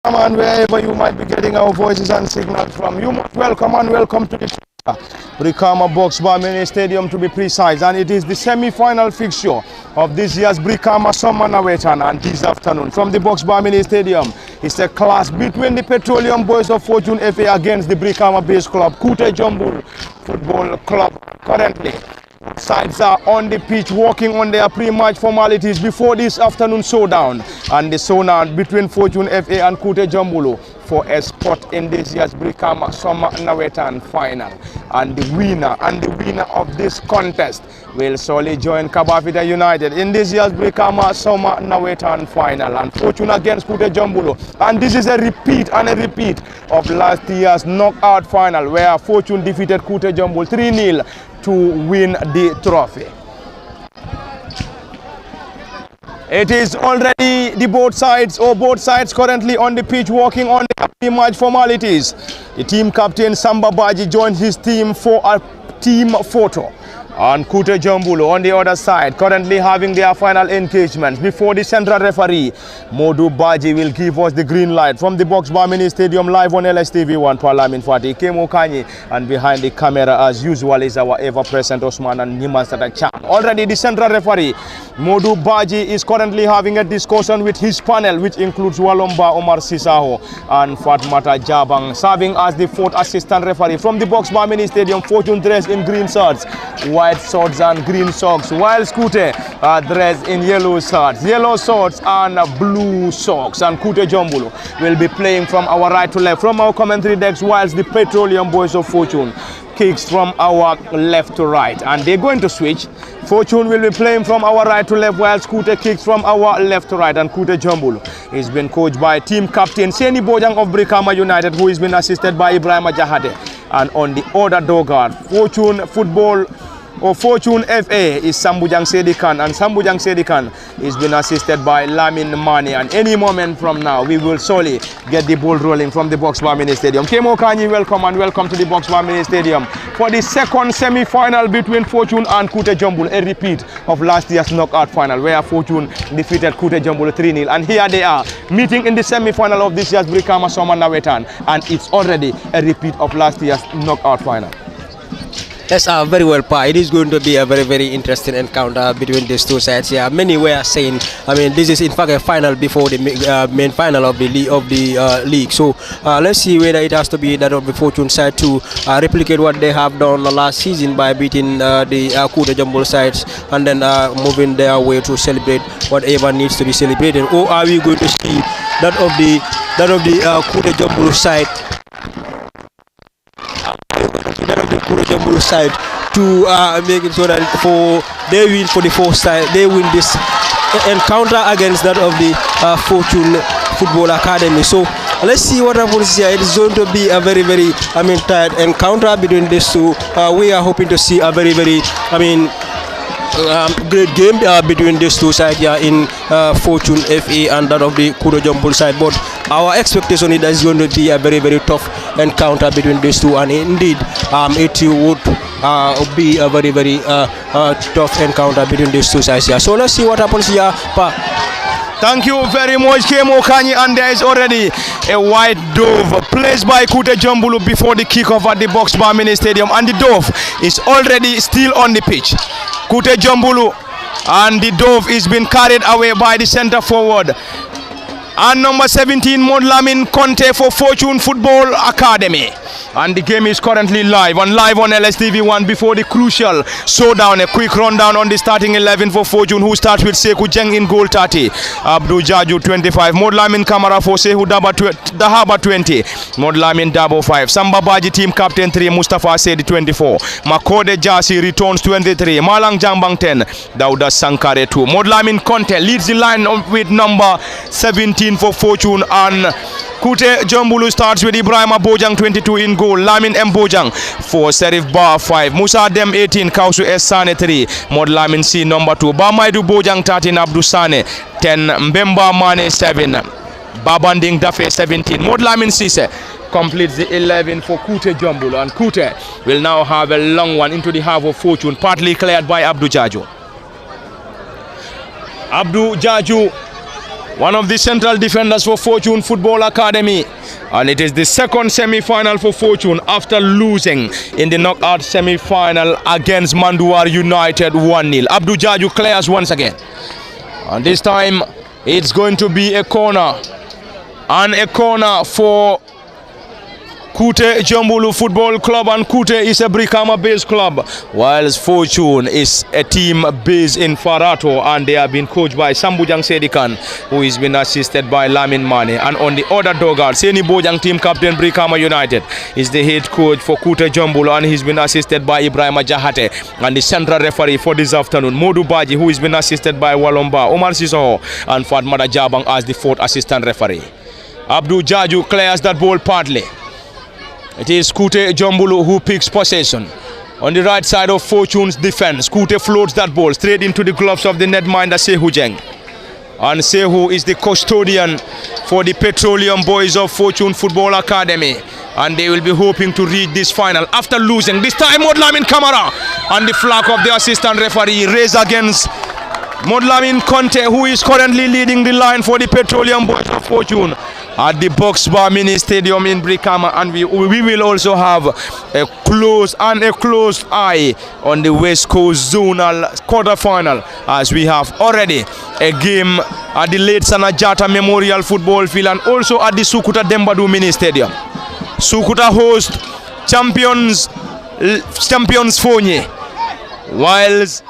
And wherever you might be getting our voices and signals from, you most welcome and welcome to the Brikama Box Bar Mini Stadium, to be precise, and it is the semi-final fixture of this year's Brikama Summer Nawettan. And this afternoon from the Box Bar Mini Stadium, it's a clash between the Petroleum Boys of Fortune FA against the Brikama based club Kutajombulu Football Club. Currently, sides are on the pitch working on their pre-match formalities before this afternoon showdown, and the showdown between Fortune FA and Kutajombulu for a spot in this year's Brikama Summer Nawettan final. And the winner of this contest will surely join Kabafida United in this year's Brikama Summer Nawettan final, and Fortune against Kutajombulu. And this is a repeat of last year's knockout final, where Fortune defeated Kutajombulu 3-0 to win the trophy. It is already the both sides currently on the pitch working on the pre-match formalities. The team captain Samba Baji joins his team for a team photo. And Kutajombulu on the other side currently having their final engagements before the central referee Modu Baji will give us the green light from the Box Bar Mini Stadium live on LSTV1. Parlamin Fati Kemo Kanyi, and behind the camera as usual is our ever-present Osman and Niman Satacham. Already the central referee Modu Baji is currently having a discussion with his panel, which includes Walomba Omar Sisaho and Fatmata Jabang, serving as the fourth assistant referee. From the Box Bar Mini Stadium, Fortune dressed in green shirts, white shorts and green socks, while Kute are dressed in yellow shorts and blue socks. And Kutajombulu will be playing from our right to left from our commentary decks, whilst the Petroleum Boys of Fortune kicks from our left to right. And they're going to switch. Fortune will be playing from our right to left, whilst Kute kicks from our left to right. And Kutajombulu is being coached by team captain Seni Bojang of Brikama United, who is being assisted by Ibrahim Jahade. And on the other door guard, Fortune FA is Sambujang Sedikan, and Sambujang Sedikan is being assisted by Lamin Mani. And any moment from now, we will surely get the ball rolling from the Box Bar Mini Stadium. Kemo Kanyi, welcome and welcome to the Box Bar Mini Stadium for the second semi-final between Fortune and Kutajombulu, a repeat of last year's knockout final, where Fortune defeated Kutajombulu 3-0. And here they are meeting in the semi-final of this year's Brikama Summer Nawettan, and it's already a repeat of last year's knockout final. Yes, very well, Pa. It is going to be a very, very interesting encounter between these two sides. Yeah, many were saying, I mean, this is in fact a final before the main final of the league. So let's see whether it has to be that of the Fortune side to replicate what they have done last season by beating the Kutajombulu sides, and then moving their way to celebrate whatever needs to be celebrated. Or are we going to see that of the Kutajombulu side? Kutajombulu side to make it so that they win for the fourth side, they win this encounter against that of the Fortune Football Academy. So let's see what happens here. It is going to be a very, very tight encounter between these two. We are hoping to see a very, very great game between these two sides here in Fortune FA and that of the Kutajombulu side. But our expectation is that it's going to be a very, very tough encounter between these two, and indeed it would be a very, very tough encounter between these two sides here. So let's see what happens here, Pa. Thank you very much, Kemo Kanyi. And there is already a white dove placed by Kutajombulu before the kickoff at the Box Bar Mini Stadium, and the dove is already still on the pitch. Kutajombulu, and the dove is being carried away by the center forward. And number 17, Modlamin Conte for Fortune Football Academy. And the game is currently live on LSTV1 before the crucial showdown. A quick rundown on the starting 11 for Fortune, who starts with Sekou Jeng in goal 30, Abdul Jaju 25, Modlamin Kamara for Sehu Dahaba 20, Modlamin Dabo 5, Samba Baji team captain 3, Mustafa Sedi 24, Makode Jasi returns 23, Malang Jambang 10, Dauda Sankare 2. Modlamin Conte leads the line with number 17 for Fortune, and Kutajombulu starts with Ibrahim Bojang 22 in goal, Lamin M Bojang for Serif Bar 5, Musa Dem 18, Kausu S Sane 3, Modlamin C number 2, Bamaidu Bojang 13, Abdul Sane 10, Mbemba Mane 7, Babanding Dafe 17, Modlamin Sise completes the 11 for Kutajombulu, and Kute will now have a long one into the half of Fortune, partly cleared by Abdul Jaju. Abdul Jaju one of the central defenders for Fortune Football Academy. And it is the second semi-final for Fortune after losing in the knockout semi-final against Manduar United 1-0. Abdul Jaju clears once again. And this time it's going to be a corner. And a corner for Kutajombulu Football Club, and Kute is a Brikama based club, whilst Fortune is a team based in Farato, and they have been coached by Sambujang Sedikan, who has been assisted by Lamin Mane. And on the other dugout, Seni Bojang team captain Brikama United is the head coach for Kutajombulu, and he's been assisted by Ibrahim Jahate. And the central referee for this afternoon, Modu Baji, who has been assisted by Walomba, Omar Sisoho, and Fatmada Jabang as the fourth assistant referee. Abdul Jaju clears that ball partly. It is Kutajombulu who picks possession. On the right side of Fortune's defense, Kute floats that ball straight into the gloves of the netminder Sehu Jeng. And Sehu is the custodian for the Petroleum Boys of Fortune Football Academy. And they will be hoping to reach this final after losing. This time Modlamin Kamara, and the flag of the assistant referee raised against Modlamin Conte, who is currently leading the line for the Petroleum Boys of Fortune at the Box Bar Mini Stadium in Brikama. And we will also have a close eye on the West Coast Zonal quarterfinal, as we have already a game at the late Sanajata Memorial Football Field and also at the Sukuta Dembadu Mini Stadium. Sukuta host champions Fonye, whilst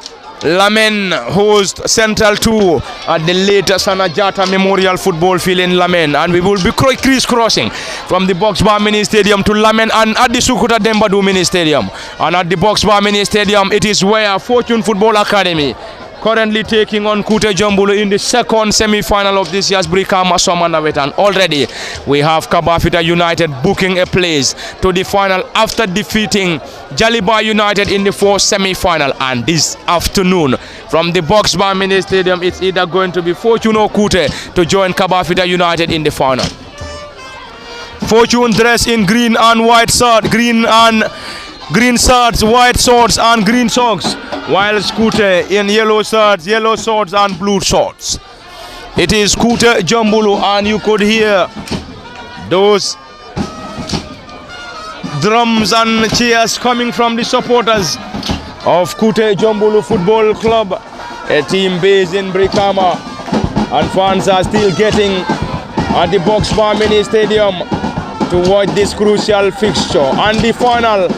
Lamen host Central 2 at the later Sanajata Memorial Football Field in Lamen, and we will be crisscrossing from the Box Bar Mini Stadium to Lamen and at the Sukuta Dembadu Mini Stadium. And at the Box Bar Mini Stadium, it is where Fortune Football Academy currently taking on Kutajombulu in the second semi-final of this year's Brikama Summer Nawettan. Already we have Kabafita United booking a place to the final after defeating Jaliba United in the fourth semi-final. And this afternoon from the Box Bar Mini Stadium, it's either going to be Fortune or Kute to join Kabafita United in the final. Fortune dressed in green and white shirt, green shirts, white shorts and green socks, while Kute in yellow shirts, yellow shorts and blue shorts. It is Kutajombulu, and you could hear those drums and cheers coming from the supporters of Kutajombulu Football Club, a team based in Brikama, and fans are still getting at the Box Bar Mini Stadium to watch this crucial fixture and the final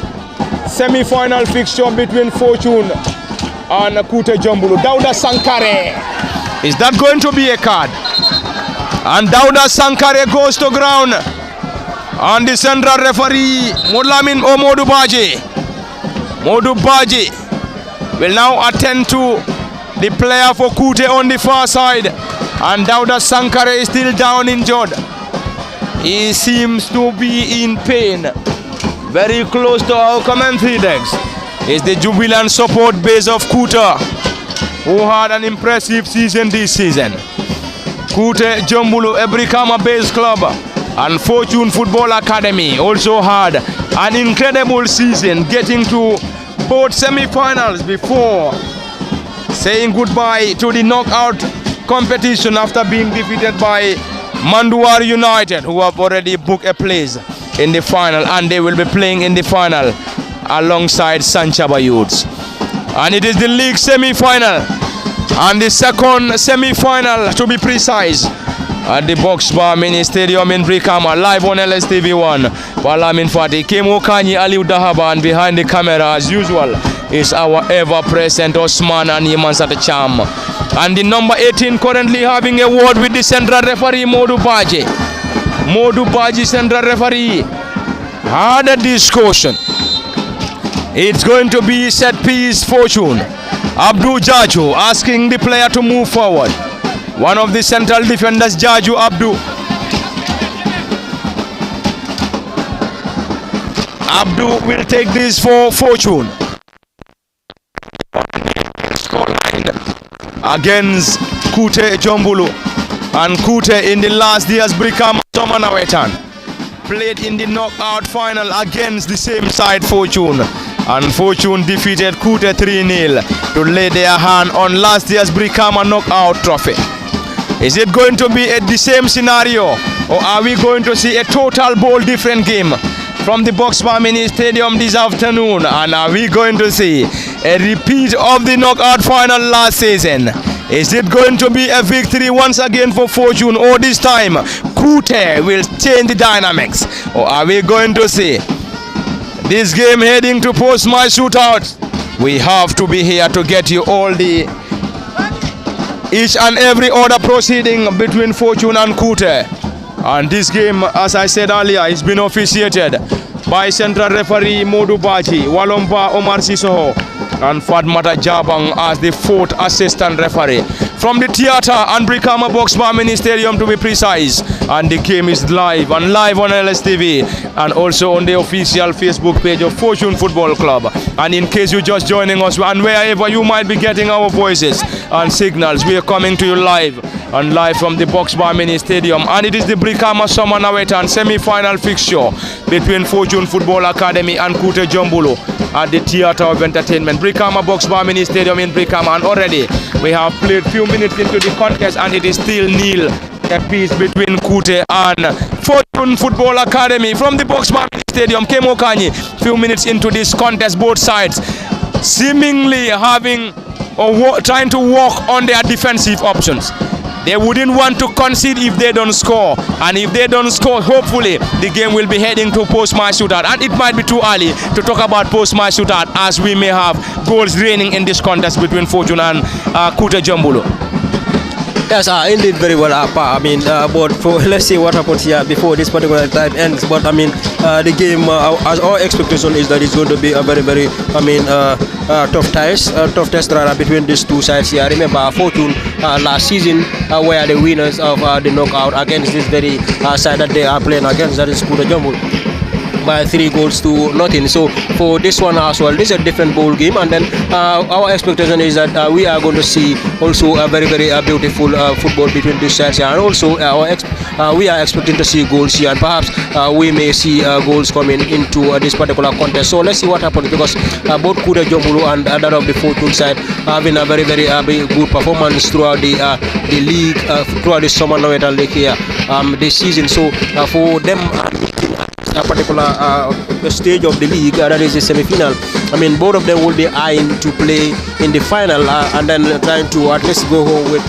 semi-final fixture between Fortune and Kutajombulu. Dauda Sankare, is that going to be a card? And Dauda Sankare goes to ground, and the central referee Modlamin Modu Baji will now attend to the player for Kute on the far side, and Dauda Sankare is still down injured. He seems to be in pain. Very close to our commentary decks is the jubilant support base of Kuta, who had an impressive season this season. Kutajombulu, a Brikama-based club, and Fortune Football Academy also had an incredible season, getting to both semi-finals before saying goodbye to the knockout competition after being defeated by Manduar United, who have already booked a place in the final, and they will be playing in the final alongside Sanchaba Youths. And it is the league semi-final and the second semi-final, to be precise, at the Box Bar Mini Stadium in Brikama, live on LSTV1. Palamin Fati, Kemo Kanyi, Aliu Dahaba, and behind the camera as usual is our ever-present Osman and Yemansat Cham. And the number 18 currently having a word with the central referee Modu Baji, central referee, had a discussion. It's going to be set piece Fortune. Abdul Jaju asking the player to move forward. One of the central defenders, Jaju Abdul will take this for Fortune. Against Kutajombulu, and Kute in the last year's Brikama Summer Nawettan played in the knockout final against the same side, Fortune, and Fortune defeated Kute 3-0 to lay their hand on last year's Brikama knockout trophy. Is it going to be the same scenario, or are we going to see a total ball different game from the Boxbar Mini Stadium this afternoon? And are we going to see a repeat of the knockout final last season? Is it going to be a victory once again for Fortune, or this time Kute will change the dynamics? Or are we going to see this game heading to post-match shootout? We have to be here to get you all the each and every order proceeding between Fortune and Kute. And this game, as I said earlier, is been officiated by central referee Modu Baji, Walomba Omar Sisoho, and Fatmata Jabang as the fourth assistant referee. From the theatre and Brikama Boxbar Mini Stadium to be precise. And the game is live on LSTV and also on the official Facebook page of Fortune Football Club. And in case you're just joining us and wherever you might be getting our voices and signals, we are coming to you live and live from the Boxbar Mini Stadium. And it is the Brikama Summer Nawettan semi-final fixture between Fortune Football Academy and Kutajombulu at the Theatre of Entertainment. Brikama Boxbar Mini Stadium in Brikama, and already we have played few minutes into the contest and it is still nil apiece between Kute and Fortune Football Academy. From the Boxbar Mini Stadium, Kemo Kanyi, few minutes into this contest, both sides seemingly having or trying to work on their defensive options. They wouldn't want to concede if they don't score, and if they don't score, hopefully the game will be heading to post-match shootout. And it might be too early to talk about post-match shootout, as we may have goals reigning in this contest between Fortune and Kutajombulu. Yes, indeed, very well. I mean, but let's see what happens here before this particular time ends. But I mean, the game, as our expectation is that it's going to be a very, very, tough test rather between these two sides here. Remember, Fortune last season were the winners of the knockout against this very side that they are playing against, that is Kutajombulu, by 3-0. So for this one as well, this is a different ball game, and then our expectation is that we are going to see also a very, very beautiful football between these sides here. And also we are expecting to see goals here, and perhaps we may see goals coming into this particular contest. So let's see what happens, because both Kutajombulu and that of the Fortune side having a very, very good performance throughout the league, throughout the Summer Nawettan League here this season. So for them a particular stage of the league, that is the semi-final, I mean, both of them will be eyeing to play in the final and then trying to at least go home with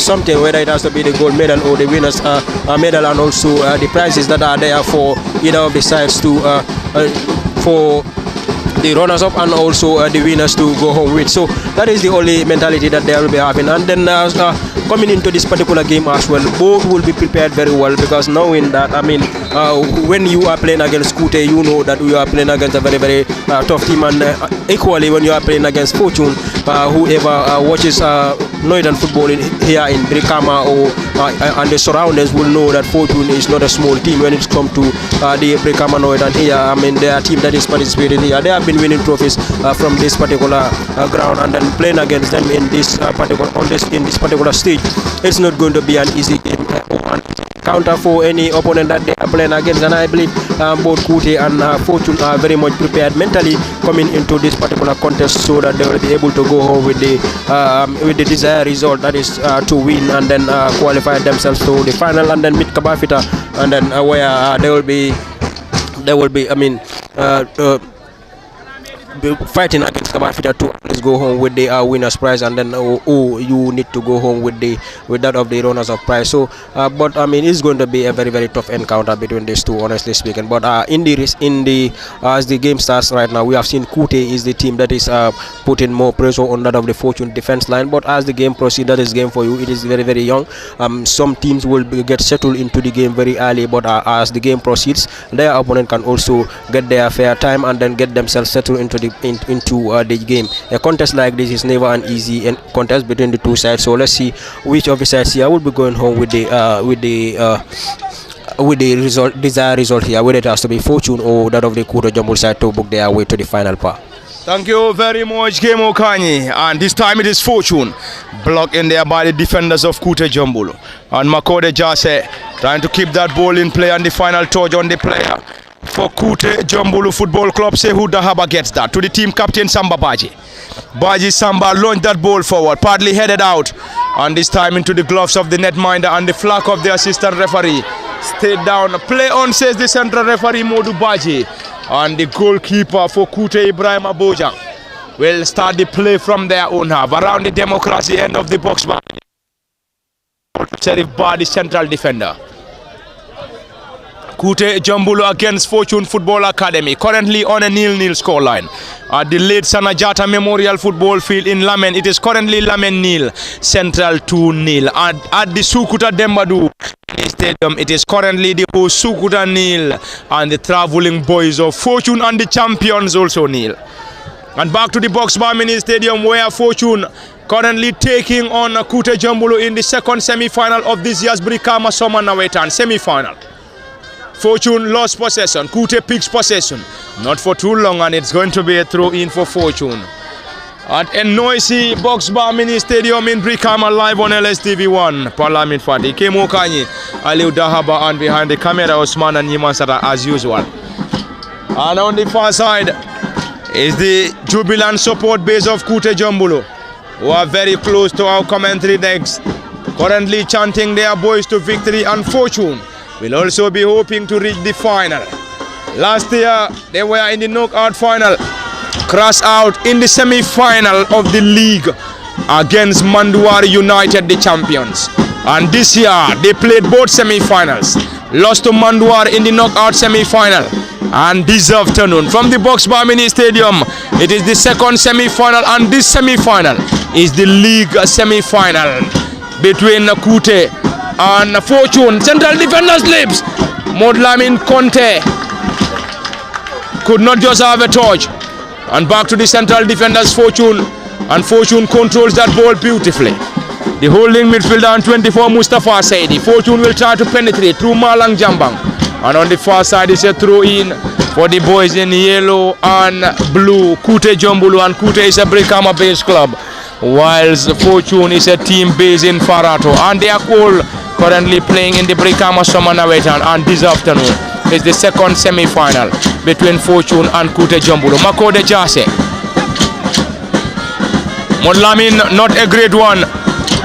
something, whether it has to be the gold medal or the winners medal, and also the prizes that are there for either of the sides to for the runners-up and also the winners to go home with. So that is the only mentality that they will be having. And then coming into this particular game as well, both will be prepared very well, because knowing that, I mean, when you are playing against Kute, you know that you are playing against a very, very tough team, and equally when you are playing against Fortune, whoever watches Nawettan football here in Brikama or and the surroundings will know that Fortune is not a small team when it comes to the Brikama Nawettan here. I mean, they are a team that is participating here. They have been winning trophies from this particular ground, and then playing against them in this particular stage, it's not going to be an easy game or an counter for any opponent that they are playing against. And I believe both Kute and Fortune are very much prepared mentally coming into this particular contest, so that they will be able to go home with the desired result, that is to win and then qualify themselves to the final and then meet Kabafita, and then where they will be I mean fighting against Kabafita to let's go home with the winner's prize, and then you need to go home with that of the runners of prize. So but I mean, it's going to be a very, very tough encounter between these two, honestly speaking. But as the game starts right now, we have seen Kute is the team that is putting more pressure on that of the Fortune defense line. But as the game proceeds, that is game for you. It is very, very young. Some teams will get settled into the game very early, but as the game proceeds, their opponent can also get their fair time and then get themselves settled into the game. A contest like this is never an easy contest between the two sides. So let's see which of the sides here will be going home with the desired result here, whether it has to be Fortune or that of the Kutajombulu side to book their way to the final part. Thank you very much, Kemo Kanyi. And this time it is Fortune blocked in there by the defenders of Kutajombulu. And Makode Jase trying to keep that ball in play, and the final touch on the player for Kutajombulu Football Club. Sehu Dahaba gets that to the team captain Samba Baji. Baji Samba launched that ball forward, partly headed out And this time into the gloves of the netminder and the flag of the assistant referee. Stay down. Play on, says the central referee Modu Baji. And the goalkeeper for Kute Ibrahim Abojang will start the play from their own half. Around the democracy end of the box. Sheriff Bar, the central defender. Kutajombulu against Fortune Football Academy, currently on a 0-0 scoreline. At the late Sanajata Memorial Football Field in Lamen, it is currently Lamen 0, Central 2-0. At the Sukuta Dembadu Stadium, it is currently the host Sukuta 0 and the travelling boys of Fortune and the champions also 0. And back to the Boxbar Mini Stadium where Fortune currently taking on Kutajombulu in the second semi-final of this year's Brikama Summer Nawettan semi-final. Fortune lost possession. Kute picks possession. Not for too long, and it's going to be a throw-in for Fortune. At a noisy Boxbar Mini Stadium in Brikama, live on LSTV1. Parliament Fati, Kemo Kanyi, Aliu Dahaba, and behind the camera, Osman and Yimansara as usual. And on the far side is the jubilant support base of Kutajombulu, who are very close to our commentary decks, currently chanting their boys to victory, and Fortune will also be hoping to reach the final. Last year, they were in the knockout final, crashed out in the semi-final of the league against Manduari United, the champions. And this year, they played both semi-finals, lost to Manduari in the knockout semi-final. And this afternoon, from the Boxbar Mini Stadium, it is the second semi-final, and this semi-final is the league semi-final between Kute and Fortune. Central defender's lips. Modlamin Conte could not just have a touch. And back to the central defender's Fortune. And Fortune controls that ball beautifully. The holding midfielder on 24, Mustafa Saidi. Fortune will try to penetrate through Malang Jambang. And on the far side is a throw-in for the boys in yellow and blue. Kutajombulu, and Kute is a Brikama based club, whilst Fortune is a team based in Farato. And they are all currently playing in the Brikama Summer Nawettan, and this afternoon is the second semi-final between Fortune and Kutajombulu. Makode Jase. Modlamin, not a great one.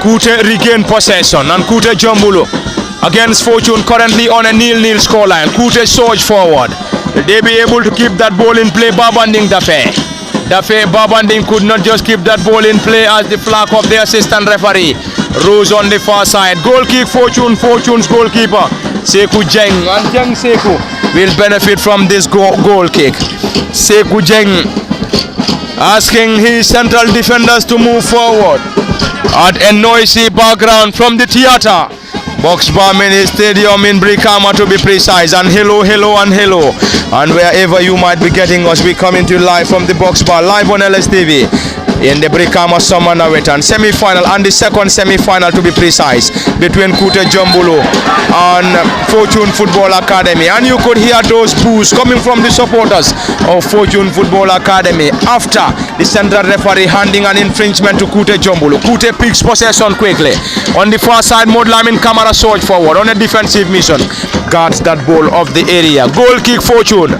Kute regained possession, and Kutajombulu against Fortune currently on a 0-0 scoreline. Kute surge forward. Will they be able to keep that ball in play? Babanding Dafe. Babanding could not just keep that ball in play as the flag of the assistant referee rose on the far side. Goal kick Fortune. Fortune's goalkeeper Seku Jeng, and Jeng Seku will benefit from this goal kick. Seku Jeng asking his central defenders to move forward at a noisy background from the theater. Boxbar Mini Stadium in Brikama, to be precise. And hello, and hello. And wherever you might be getting us, we coming to you live from the Boxbar, live on LSTV in the Brikama Summer Nawettan semi-final, and the second semi-final to be precise, between Kutajombulu and Fortune Football Academy. And you could hear those boos coming from the supporters of Fortune Football Academy after the central referee handing an infringement to Kutajombulu. Kute picks possession quickly. On the far side, Modlamin Kamara surge forward on a defensive mission, guards that ball of the area. Goal kick Fortune.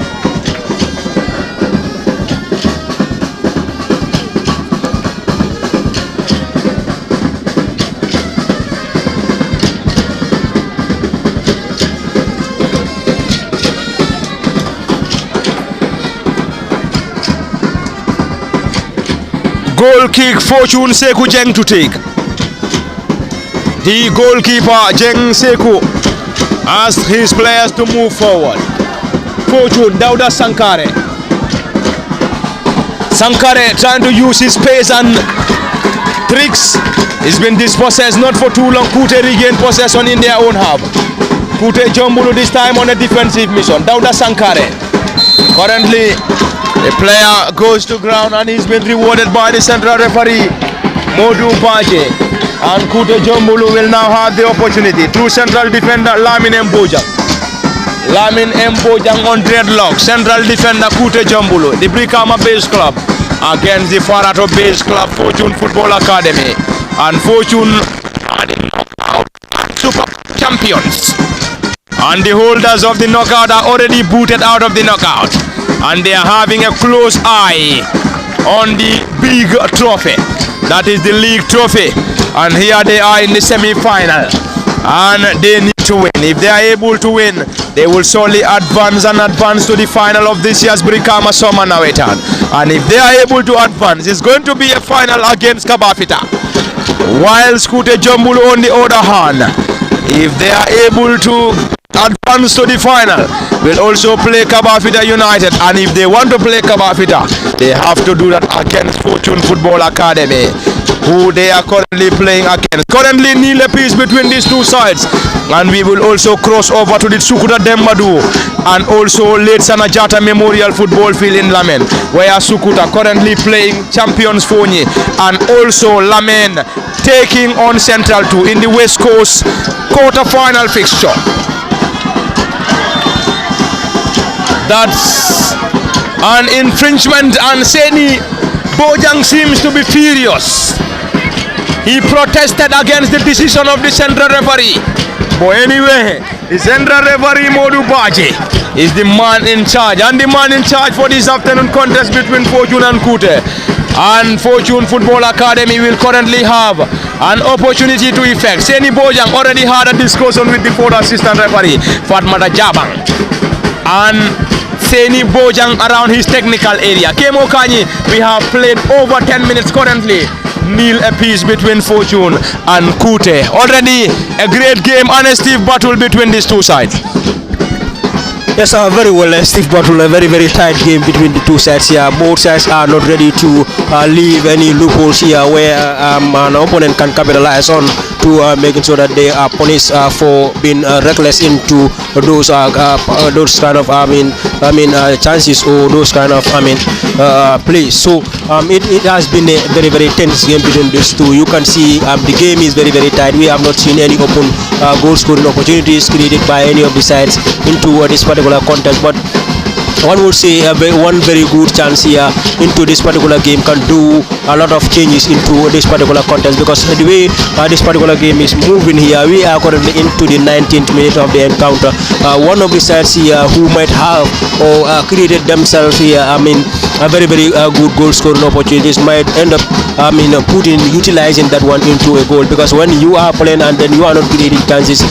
Goal kick Fortune, Seku Jeng to take. The goalkeeper Jeng Seku asks his players to move forward. Fortune, Dauda Sankare. Sankare trying to use his pace and tricks. He's been dispossessed not for too long. Kute regain possession in their own half. Kutajombulu this time on a defensive mission. Dauda Sankare. Currently, the player goes to ground and he's been rewarded by the central referee, Modu Baje. And Kutajombulu will now have the opportunity through central defender Lamin Mbojang. Lamin Mbojang on Deadlock. Central defender Kutajombulu, the Brikama based club, against the Farato based club, Fortune Football Academy. And Fortune are the knockout super champions. And the holders of the knockout are already booted out of the knockout. And they are having a close eye on the big trophy. That is the league trophy. And here they are in the semi-final. And they need to win. If they are able to win, they will surely advance to the final of this year's Brikama Summer Nawettan. And if they are able to advance, it's going to be a final against Kabafita. Whilst Kutajombulu on the other hand, if they are able to advance to the final, will also play Kabafita United. And if they want to play Kabafita, they have to do that against Fortune Football Academy, who they are currently playing against. Currently nil apiece between these two sides. And we will also cross over to the Sukuta Dembadu and also Late Sanajata Memorial Football Field in Lamen, where Sukuta currently playing Champions Fonyi, and also Lamen taking on Central 2 in the West Coast quarter-final fixture. That's an infringement, and Seni Bojang seems to be furious. He protested against the decision of the central referee. But anyway, the central referee Modu Baji is the man in charge, and the man in charge for this afternoon contest between Fortune and Kute. And Fortune Football Academy will currently have an opportunity to effect. Seni Bojang already had a discussion with the fourth assistant referee, Fatmata Jabang. And Seni Bojang around his technical area. Kemo Kanyi, we have played over 10 minutes currently. Nil apiece between Fortune and Kute. Already a great game and a stiff battle between these two sides. Yes, very well, a stiff battle, a very, very tight game between the two sides here. Both sides are not ready to leave any loopholes here where an opponent can capitalize on to making sure that they are punished for being reckless into those kind of chances or those kind of plays. So it has been a very, very tense game between these two. You can see the game is very, very tight. We have not seen any open goal scoring opportunities created by any of the sides into this particular contest, but one would say one very good chance here into this particular game can do a lot of changes into this particular contest, because the way this particular game is moving here, we are currently into the 19th minute of the encounter. One of the sides here who might have or created themselves here a very, very good goal scoring opportunities might end up utilizing that one into a goal, because when you are playing and then you are not creating chances,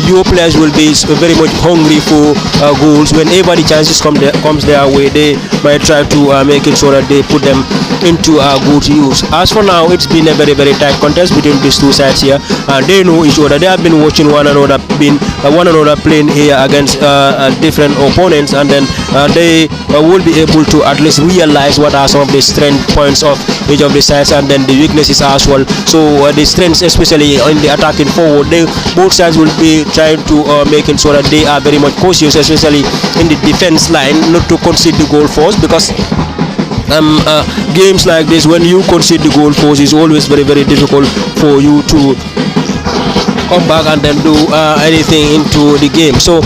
your players will be very much hungry for goals. Whenever the chances comes their way, they might try to make it so that they put them into good use. As for now, it's been a very, very tight contest between these two sides here, and they know each other. They have been watching one another playing here against different opponents, and then they will be able to at least realize what are some of the strength points of each of the sides, and then the weaknesses as well. So the strengths, especially in the attacking forward, both sides will be trying to making sure that they are very much cautious, especially in the defense line, not to concede the goal first, because games like this, when you concede the goal first, it's always very, very difficult for you to come back and then do anything into the game. So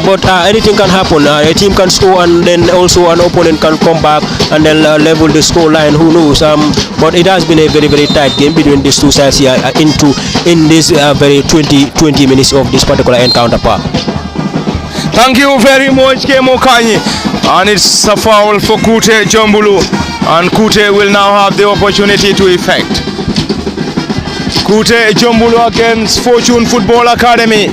but anything can happen. A team can score and then also an opponent can come back and then level the score line, who knows. But it has been a very, very tight game between these two sides here in this very 20 minutes of this particular encounter part. Thank you very much, Kemo Kanyi. And it's a foul for Kutajombulu, and Kute will now have the opportunity to effect. Kutajombulu against Fortune Football Academy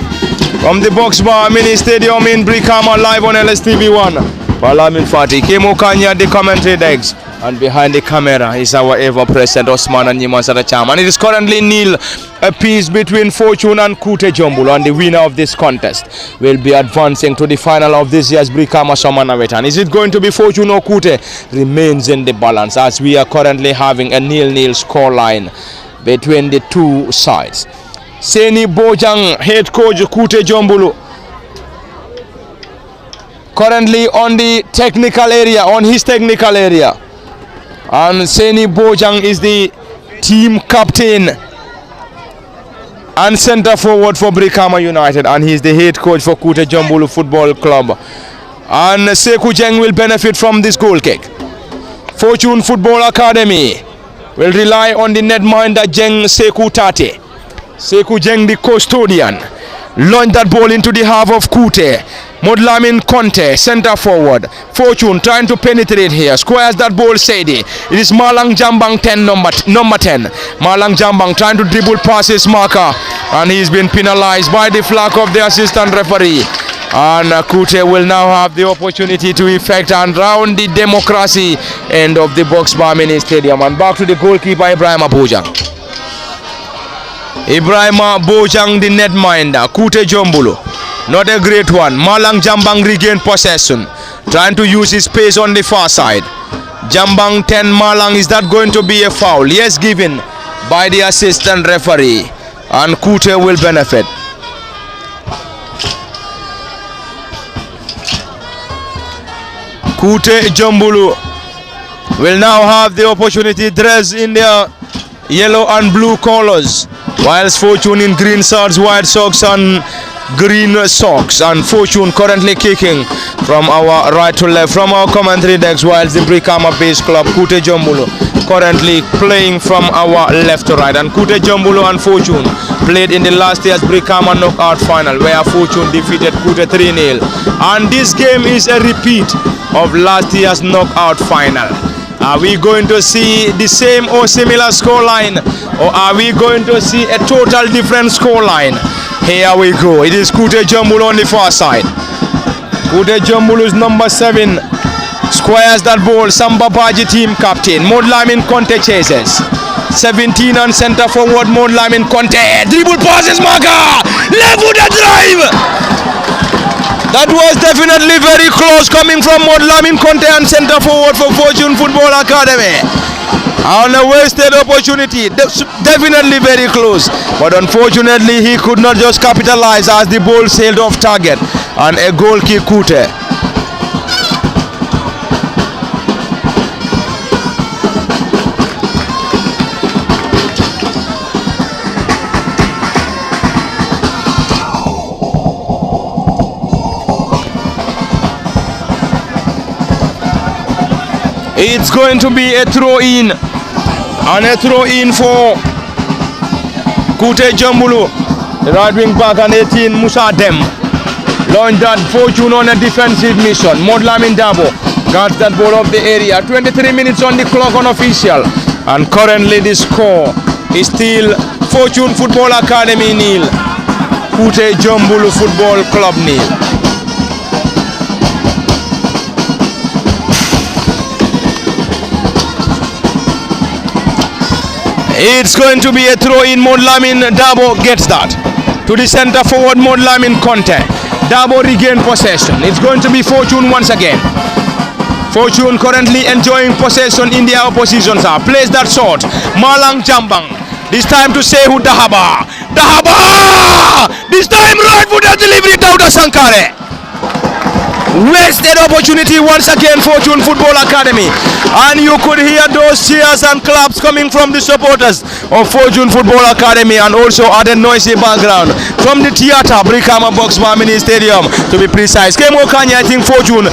from the Box Bar Mini Stadium in Brikama, live on LSTV1. Balamin Fati, Kemo Kanyi at the commentary decks, and behind the camera is our ever-present Osman and Nyiman Sadacham. And it is currently nil apiece between Fortune and Kutajombulu, and the winner of this contest will be advancing to the final of this year's Brikama Summer Nawettan. Is it going to be Fortune or Kute? Remains in the balance, as we are currently having a 0-0 score line between the two sides. Seni Bojang, head coach Kutajombulu, currently on the technical area, on his technical area. And Seni Bojang is the team captain and center forward for Brikama United, and he is the head coach for Kutajombulu Football Club. And Seku Jeng will benefit from this goal kick. Fortune Football Academy will rely on the netminder Jeng Seku Tate. Seku Jeng, the custodian, launch that ball into the half of Kute. Modlamin Conte, center forward. Fortune trying to penetrate here. Squares that ball, Sadie. It is Malang Jambang 10, number 10. Malang Jambang trying to dribble past his marker. And he's been penalized by the flag of the assistant referee. And Kute will now have the opportunity to effect and round the democracy end of the box bar mini stadium. And back to the goalkeeper Ibrahim Bojang. Ibrahim Bojang, the netminder. Kutajombulu, not a great one. Malang Jambang regained possession, trying to use his pace on the far side. Jambang 10, Malang, is that going to be a foul? Yes, given by the assistant referee. And Kute will benefit. Kutajombulu will now have the opportunity, dressed in their yellow and blue colors, whilst Fortune in green shirts, white socks and green socks. And Fortune currently kicking from our right to left from our commentary decks, whilst the Brikama base club Kutajombulu currently playing from our left to right. And Kutajombulu and Fortune played in the last year's Brikama knockout final, where Fortune defeated Kute 3-0. And this game is a repeat of last year's knockout final. Are we going to see the same or similar scoreline, or are we going to see a total different scoreline? Here we go. It is Kutajombulu on the far side. Kutajombulu's number 7 squares that ball. Samba Baji team captain. Modlamin Conte chases. 17 on center forward. Modlamin Conte. Dribble passes marker. Left with a drive. That was definitely very close, coming from Modlamin Conte and center forward for Fortune Football Academy. And a wasted opportunity, definitely very close, but unfortunately he could not just capitalize as the ball sailed off target and a goal kick. Kute. It's going to be a throw-in, and a throw-in for Kutajombulu. The right wing back and 18, Musa Dem. Launch that Fortune on a defensive mission. Modlamin Dabo got that ball off the area. 23 minutes on the clock unofficial. And currently the score is still Fortune Football Academy 0, Kutajombulu Football Club 0. It's going to be a throw in. Modlamin Dabo gets that. To the center forward, Modlamin Conte. Dabo regain possession. It's going to be Fortune once again. Fortune currently enjoying possession in their opposition. Plays that shot. Malang Jambang. This time to Sehu Dahaba. Dahaba! This time right foot delivery, Dauda Sankare. Wasted opportunity once again, Fortune Football Academy. And you could hear those cheers and claps coming from the supporters of Fortune Football Academy, and also at a noisy background from the theater, Brikama Box Bar Mini Stadium to be precise. Kemo Kanye, I think Fortune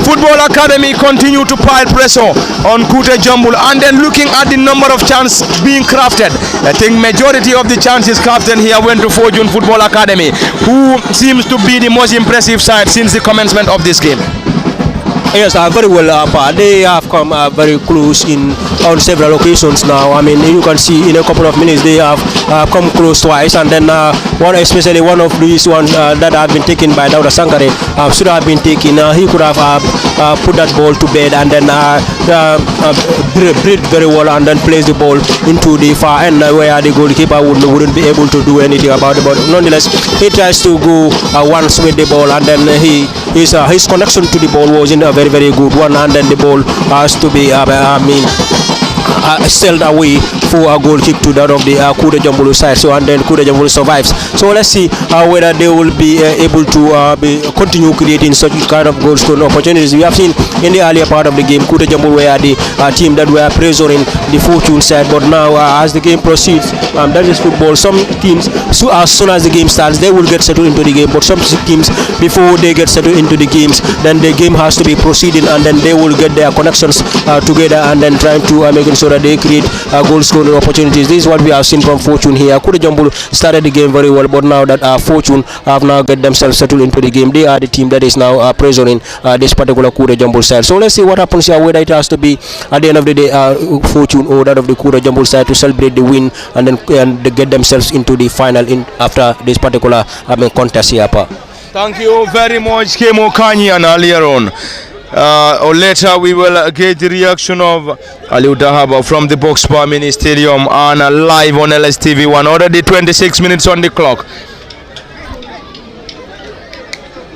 Football Academy continue to pile pressure on Kutajombulu, and then looking at the number of chances being crafted, I think majority of the chances crafted here went to Fortune Football Academy, who seems to be the most impressive side since the commencement of this game. Yes, very well. They have come very close on several occasions now. I mean, you can see in a couple of minutes they have come close twice, and then especially one of these ones that have been taken by Dauda Sankare should have been taken. He could have put that ball to bed and then breathed very well and then placed the ball into the far end where the goalkeeper wouldn't be able to do anything about it. But nonetheless, he tries to go once with the ball, and then his connection to the ball was in a very good one, and then the ball has to be sailed away for a goal kick to that of the Kutajombulu side. So, and then Kutajombulu survives. So let's see whether they will be able to continue creating such kind of goal scoring opportunities. We have seen in the earlier part of the game, Kutajombulu were the team that were pressuring the Fortune side, but now as the game proceeds, that is football. Some teams, so as soon as the game starts, they will get settled into the game, but some teams, before they get settled into the games, then the game has to be proceeding, and then they will get their connections together, and then trying to making sure that they create goal scoring golden opportunities. This is what we have seen from Fortune here. Kutajombulu started the game very well, but now that Fortune have now got themselves settled into the game, they are the team that is now prisoning this particular Kutajombulu side. So let's see what happens here, whether it has to be at the end of the day Fortune or that of the Kutajombulu side to celebrate the win and then they get themselves into the final in after this particular contest here. Thank you very much, Kemo Kanyi, and earlier on. Or later we will get the reaction of Aliu Dahaba from the Box Bar Mini Stadium and live on LSTV1. Already 26 minutes on the clock.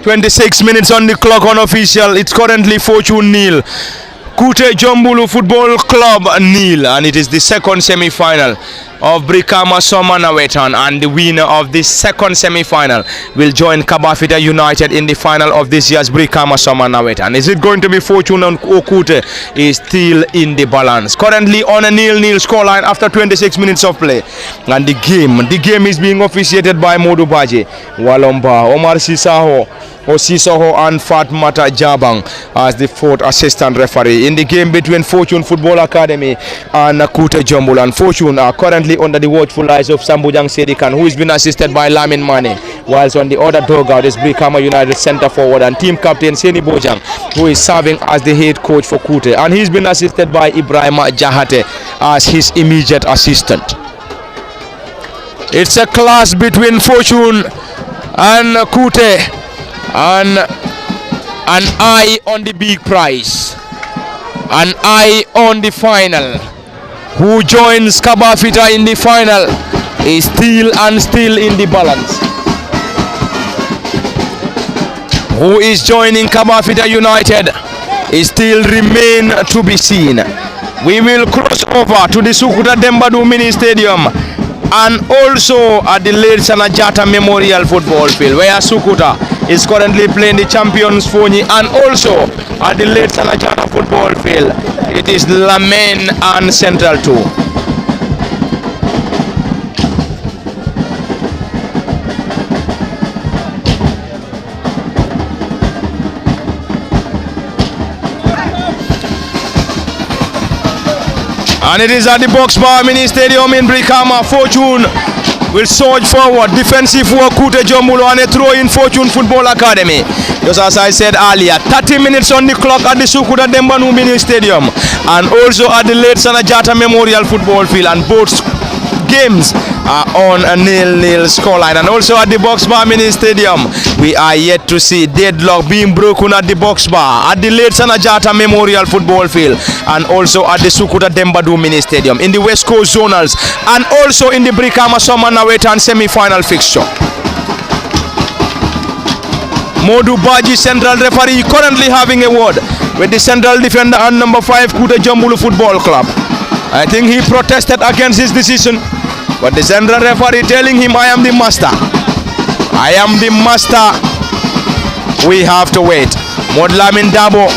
26 minutes on the clock unofficial. It's currently Fortune nil, Kutajombulu Football Club nil, and it is the second semi-final of Brikama Nawettan, and the winner of this second semi-final will join Kabafita United in the final of this year's Brikama Nawettan. Is it going to be Fortune or Kute is still in the balance. Currently on a 0-0 scoreline after 26 minutes of play, and the game is being officiated by Modu Baje, Walomba, Omar Sisaho, Osisoho and Fatmata Jabang as the fourth assistant referee in the game between Fortune Football Academy and Kutajombulu. And Fortune are currently under the watchful eyes of Sambujang Sedikan, who has been assisted by Lamin Mane, whilst on the other dugout is Brikama United centre forward and team captain Seni Bojang, who is serving as the head coach for Kute, and he's been assisted by Ibrahima Jahate as his immediate assistant. It's a clash between Fortune and Kute, and an eye on the big prize, an eye on the final. Who joins Kabafita in the final is still in the balance. Who is joining Kabafita United is still remain to be seen. We will cross over to the Sukuta Dembadu Mini Stadium and also at the late Sanajata Memorial Football Field, where Sukuta is currently playing the Champions Foni, and also at the late Sanajata Football Field it is Lamen and Central 2. And it is at the Box Bar Mini Stadium in Brikama. Fortune will surge forward. Defensive work Kutajombulu and a throw in Fortune Football Academy. Just as I said earlier, 30 minutes on the clock at the Sukuta Dembadu Mini Stadium and also at the late Sanajata Memorial Football Field, and both games are on a 0-0 scoreline. And also at the Box Bar Mini Stadium, we are yet to see deadlock being broken at the Box Bar, at the late Sanajata Memorial Football Field, and also at the Sukuta Dembadu Mini Stadium in the West Coast Zonals, and also in the Brikama Nawettan semi-final fixture. Modu Baji, central referee, currently having a word with the central defender and number 5 Kutajombulu Football Club. I think he protested against his decision, but the central referee telling him, I am the master. I am the master. We have to wait. Modlamin Dabo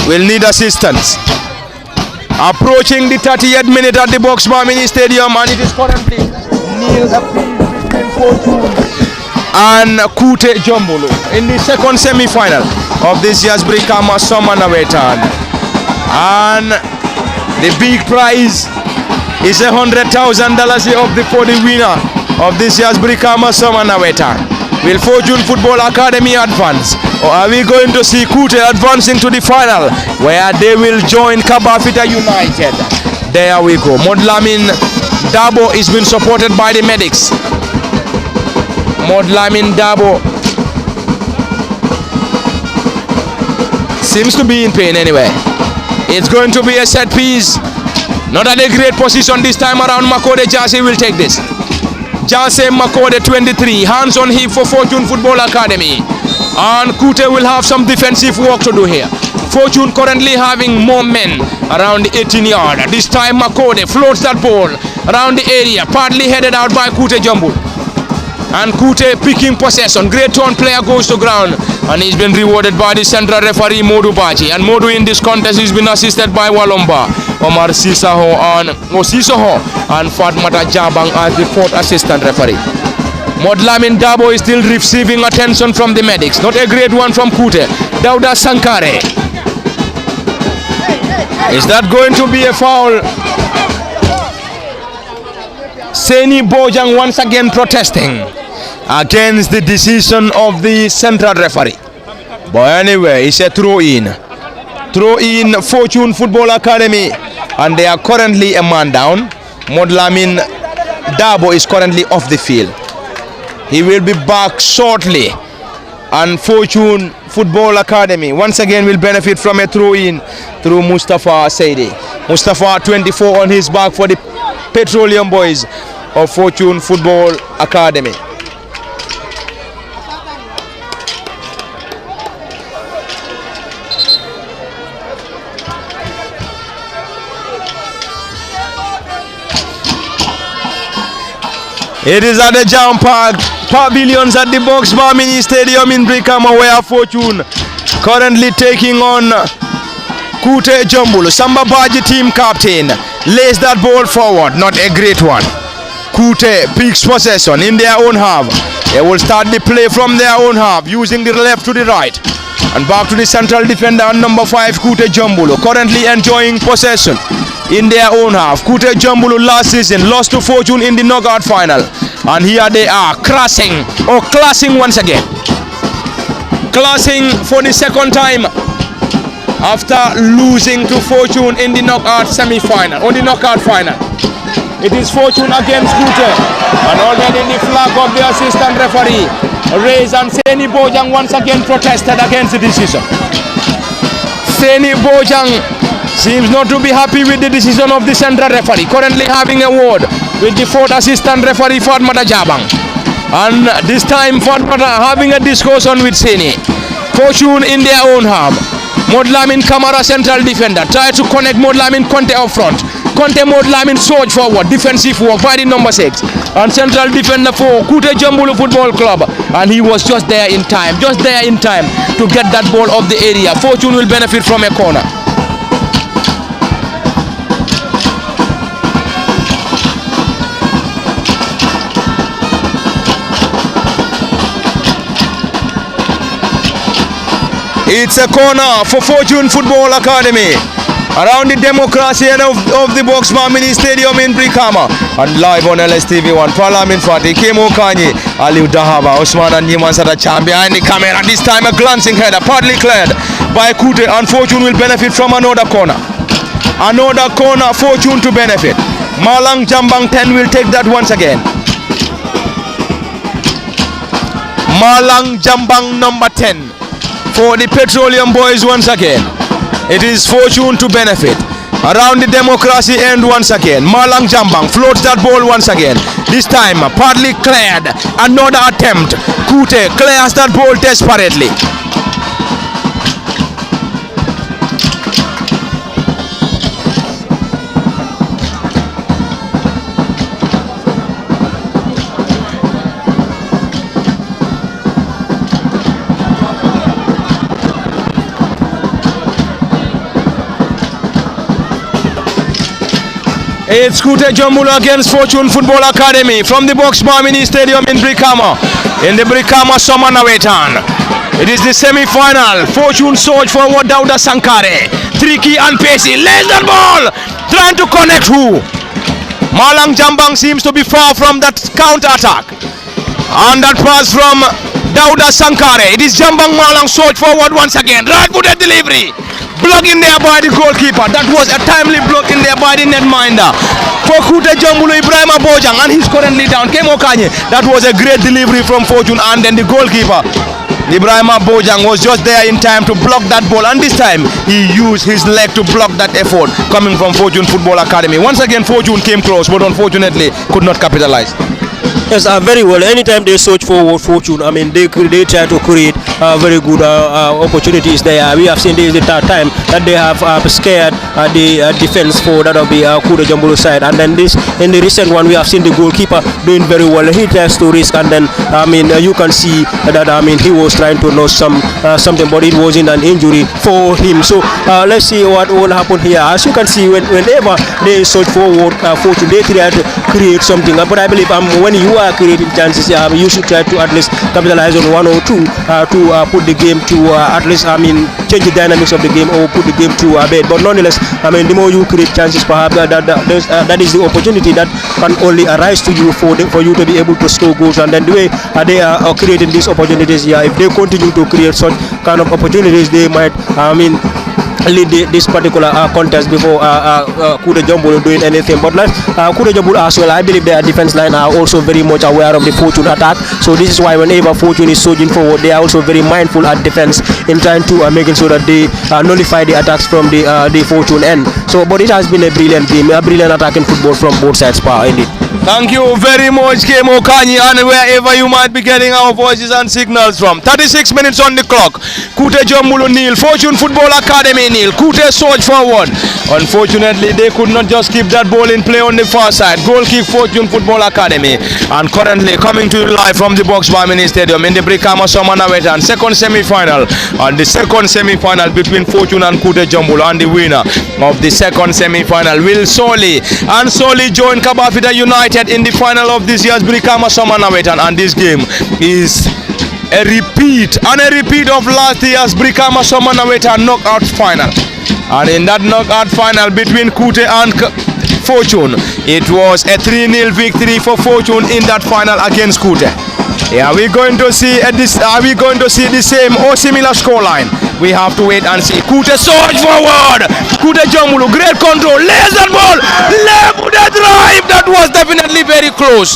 will need assistance. Approaching the 30th minute at the Box Bar Mini Stadium, and it is currently nil apiece between Fortune and Kutajombulu in the second semi-final of this year's Brikama Nawettan. And the big prize is $100,000 for the winner of this year's Brikama Nawettan. Will Fortune Football Academy advance, or are we going to see Kute advancing to the final where they will join Kabafita United? There we go. Modlamin Dabo is being supported by the medics. Modlamin Dabo seems to be in pain anyway. It's going to be a set piece. Not at a great position this time around. Makode Jase will take this. Jase Makode 23, hands on hip for Fortune Football Academy. And Kute will have some defensive work to do here. Fortune currently having more men around the 18-yard. This time Makode floats that ball around the area, partly headed out by Kutajombulu. And Kute picking possession. Great turn, player goes to ground, and he's been rewarded by the central referee Modu Baji. And Modu in this contest has been assisted by Walomba, Omar Sisaho and Osisoho, and Fatmata Jabang as the fourth assistant referee. Modlamin Dabo is still receiving attention from the medics. Not a great one from Kute. Dauda Sankare. Is that going to be a foul? Seni Bojang once again protesting against the decision of the central referee. But anyway, it's a throw-in. Throw-in Fortune Football Academy, and they are currently a man down. Modlamin Dabo is currently off the field. He will be back shortly, and Fortune Football Academy once again will benefit from a throw-in through Mustafa Saidi. Mustafa 24 on his back for the Petroleum Boys of Fortune Football Academy. It is at the Jam Park Pavilions at the Box Bar Mini Stadium in Brikama, where Fortune currently taking on Kutajombulu. Samba Baji team captain lays that ball forward, not a great one. Kute picks possession in their own half. They will start the play from their own half, using the left to the right. And back to the central defender, number 5, Kutajombulu, currently enjoying possession in their own half. Kutajombulu last season lost to Fortune in the knockout final, and here they are clashing once again. Clashing for the second time after losing to Fortune in the knockout semi-final, or the knockout final. It is Fortune against Kute, and already the flag of the assistant referee raised, and Seni Bojang once again protested against the decision. Seni Bojang seems not to be happy with the decision of the central referee, currently having a word with the 4th assistant referee Fatmata Jabang, and this time Fatmata having a discussion with Seni. Fortune in their own half. Modlamin Kamara central defender try to connect Modlamin Conte up front. Conte Modlamin surge forward, defensive work by the number 6 and central defender for Kutajombulu Football Club, and he was just there in time to get that ball off the area. Fortune will benefit from a corner. It's a corner for Fortune Football Academy around the democracy end of the Box Bar Mini Stadium in Brikama, and live on LSTV1. Parliament Fati, Kemo Kanyi, Aliu Dahaba, Osman and Niman Sata Cham behind the camera. This time a glancing header, partly cleared by Kute, and Fortune will benefit from another corner. Another corner, Fortune to benefit. Malang Jambang 10 will take that once again. Malang Jambang number 10 for the Petroleum Boys once again. It is Fortune to benefit around the democracy end once again. Malang Jambang floats that ball once again. This time partly cleared. Another attempt. Kute clears that ball desperately. It's Kutajombulu against Fortune Football Academy from the Box Bar Mini Stadium in Brikama, in the Brikama Summer Nawettan. It is the semi-final. Fortune surge forward, Dauda Sankare. Tricky and pacey. Lays that ball. Trying to connect who? Malang Jambang seems to be far from that counter-attack. And that pass from Dauda Sankare. It is Jambang Malang surge forward once again. Right-footed delivery. Block in there by the goalkeeper. That was a timely block in there by the netminder for Kutajombulu Ibrahima Bojang, and he's currently down. Kemo Kanye. That was a great delivery from Fortune, and then the goalkeeper Ibrahima Bojang was just there in time to block that ball, and this time he used his leg to block that effort coming from Fortune Football Academy. Once again Fortune came close, but unfortunately could not capitalize. Yes, very well. Anytime they search for Fortune, I mean, they try to create very good opportunities there. We have seen this is the third time that they have scared the defense for that of the Kutajombulu side, and then this in the recent one we have seen the goalkeeper doing very well. He tries to risk, and then I mean you can see that he was trying to notch something, but it wasn't an injury for him. So let's see what will happen here. As you can see, whenever they search for Fortune, they try to create something. But I believe when you are creating chances, you should try to at least capitalize on one or two to put the game to at least, change the dynamics of the game or put the game to bed. But nonetheless, the more you create chances, perhaps that is the opportunity that can only arise to you for you to be able to score goals. And then the way they are creating these opportunities, if they continue to create such kind of opportunities, they might, lead this particular contest before Kutajombulu doing anything. But like Kutajombulu as well, I believe their defense line are also very much aware of the Fortune attack. So this is why whenever Fortune is surging forward, they are also very mindful at defense in trying to making sure that they nullify the attacks from the Fortune end. So, but it has been a brilliant game, a brilliant attacking football from both sides, indeed. Thank you very much, Kemo Kanyi, and wherever you might be getting our voices and signals from. 36 minutes on the clock. Kutajombulu nil, Fortune Football Academy nil. Kute surge forward. Unfortunately, they could not just keep that ball in play on the far side. Goal kick, Fortune Football Academy. And currently coming to you live from the Box Bar Mini Stadium in the Brikama Nawettan second semi-final. And the second semi-final between Fortune and Kutajombulu, and the winner of the second semi-final will solely join Kabafita United in the final of this year's Brikama Nawettan. And this game is a repeat of last year's Brikama Nawettan knockout final. And in that knockout final between Kute and Fortune, it was a 3-0 victory for Fortune in that final against Kute. Are we going to see the same or similar scoreline? We have to wait and see. Kute surge forward. Kutajombulu, great control, lays that ball, left with a drive. That was definitely very close.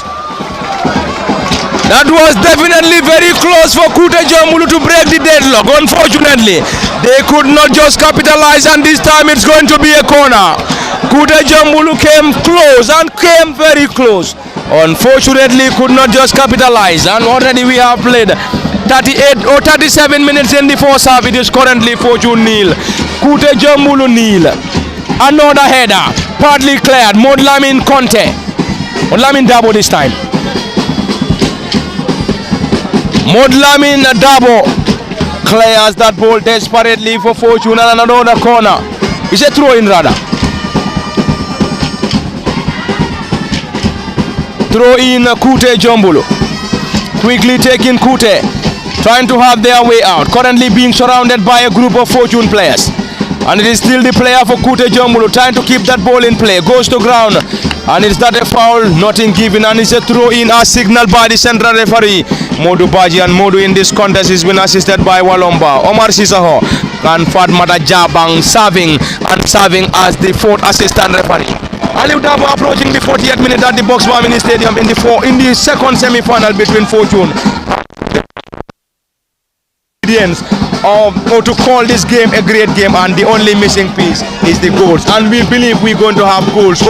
That was definitely very close for Kutajombulu to break the deadlock. Unfortunately, they could not just capitalize, and this time it's going to be a corner. Kutajombulu came close and came very close. Unfortunately, could not just capitalize, and already we have played 38 or 37 minutes in the first half. It is currently Fortune nil, Kutajombulu nil. Another header, partly cleared. Modlamin Conte, Modlamin Dabo this time. Modlamin Dabo clears that ball desperately for Fortune, and another corner. It's a throw in rather. Throw in Kutajombulu. Quickly taking Kute, trying to have their way out. Currently being surrounded by a group of Fortune players. And it is still the player for Kutajombulu trying to keep that ball in play. Goes to ground. And is that a foul? Nothing given. And it's a throw in as signaled by the central referee, Modu Baji. And Modu in this contest has been assisted by Walomba, Omar Sisaho, and Fatmata Jabang serving as the fourth assistant referee. Aliu Dabo approaching the 40th minute at the Box Bar Mini Stadium in the second semi-final between Fortune. Or to call this game a great game, and the only missing piece is the goals. And we believe we're going to have goals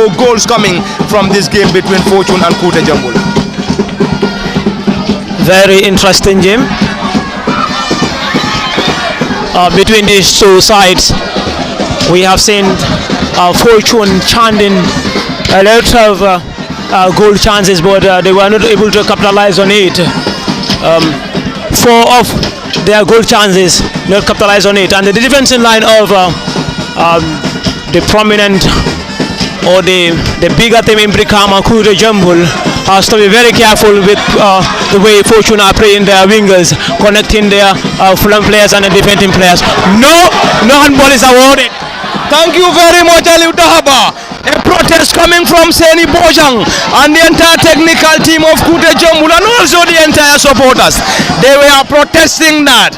coming from this game between Fortune and Kutajombulu. Very interesting game between these two sides. We have seen Fortune chanting a lot of goal chances, but they were not able to capitalize on it. 4 of their goal chances not capitalize on it, and the defensive line of the prominent or the bigger team in Brikama, Kutajombulu, has to be very careful with the way Fortune are playing their wingers, connecting their flank players and the defending players. No handball is awarded. Thank you very much, Aliu Dahaba. A protest coming from Seni Bojang and the entire technical team of Kutajombulu, and also the entire supporters. They were protesting that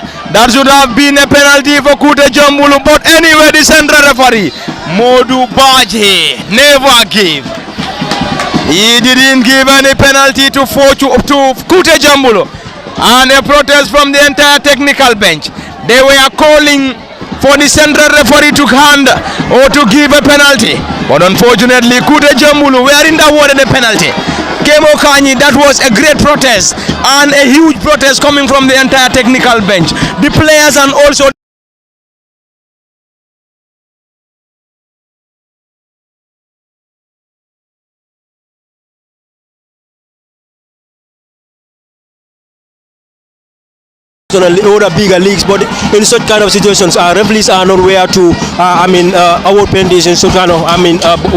should have been a penalty for Kutajombulu, but anyway, the central referee, Modu Baji, never gave. He didn't give any penalty to Kutajombulu, and a protest from the entire technical bench. They were calling for the central referee to hand or to give a penalty, but unfortunately Kutajombulu were in the awarded a penalty. Kemo Kanyi, that was a great protest and a huge protest coming from the entire technical bench, the players, and also other bigger leagues. But in such kind of situations, referees are not aware to, award penalties in such kind of,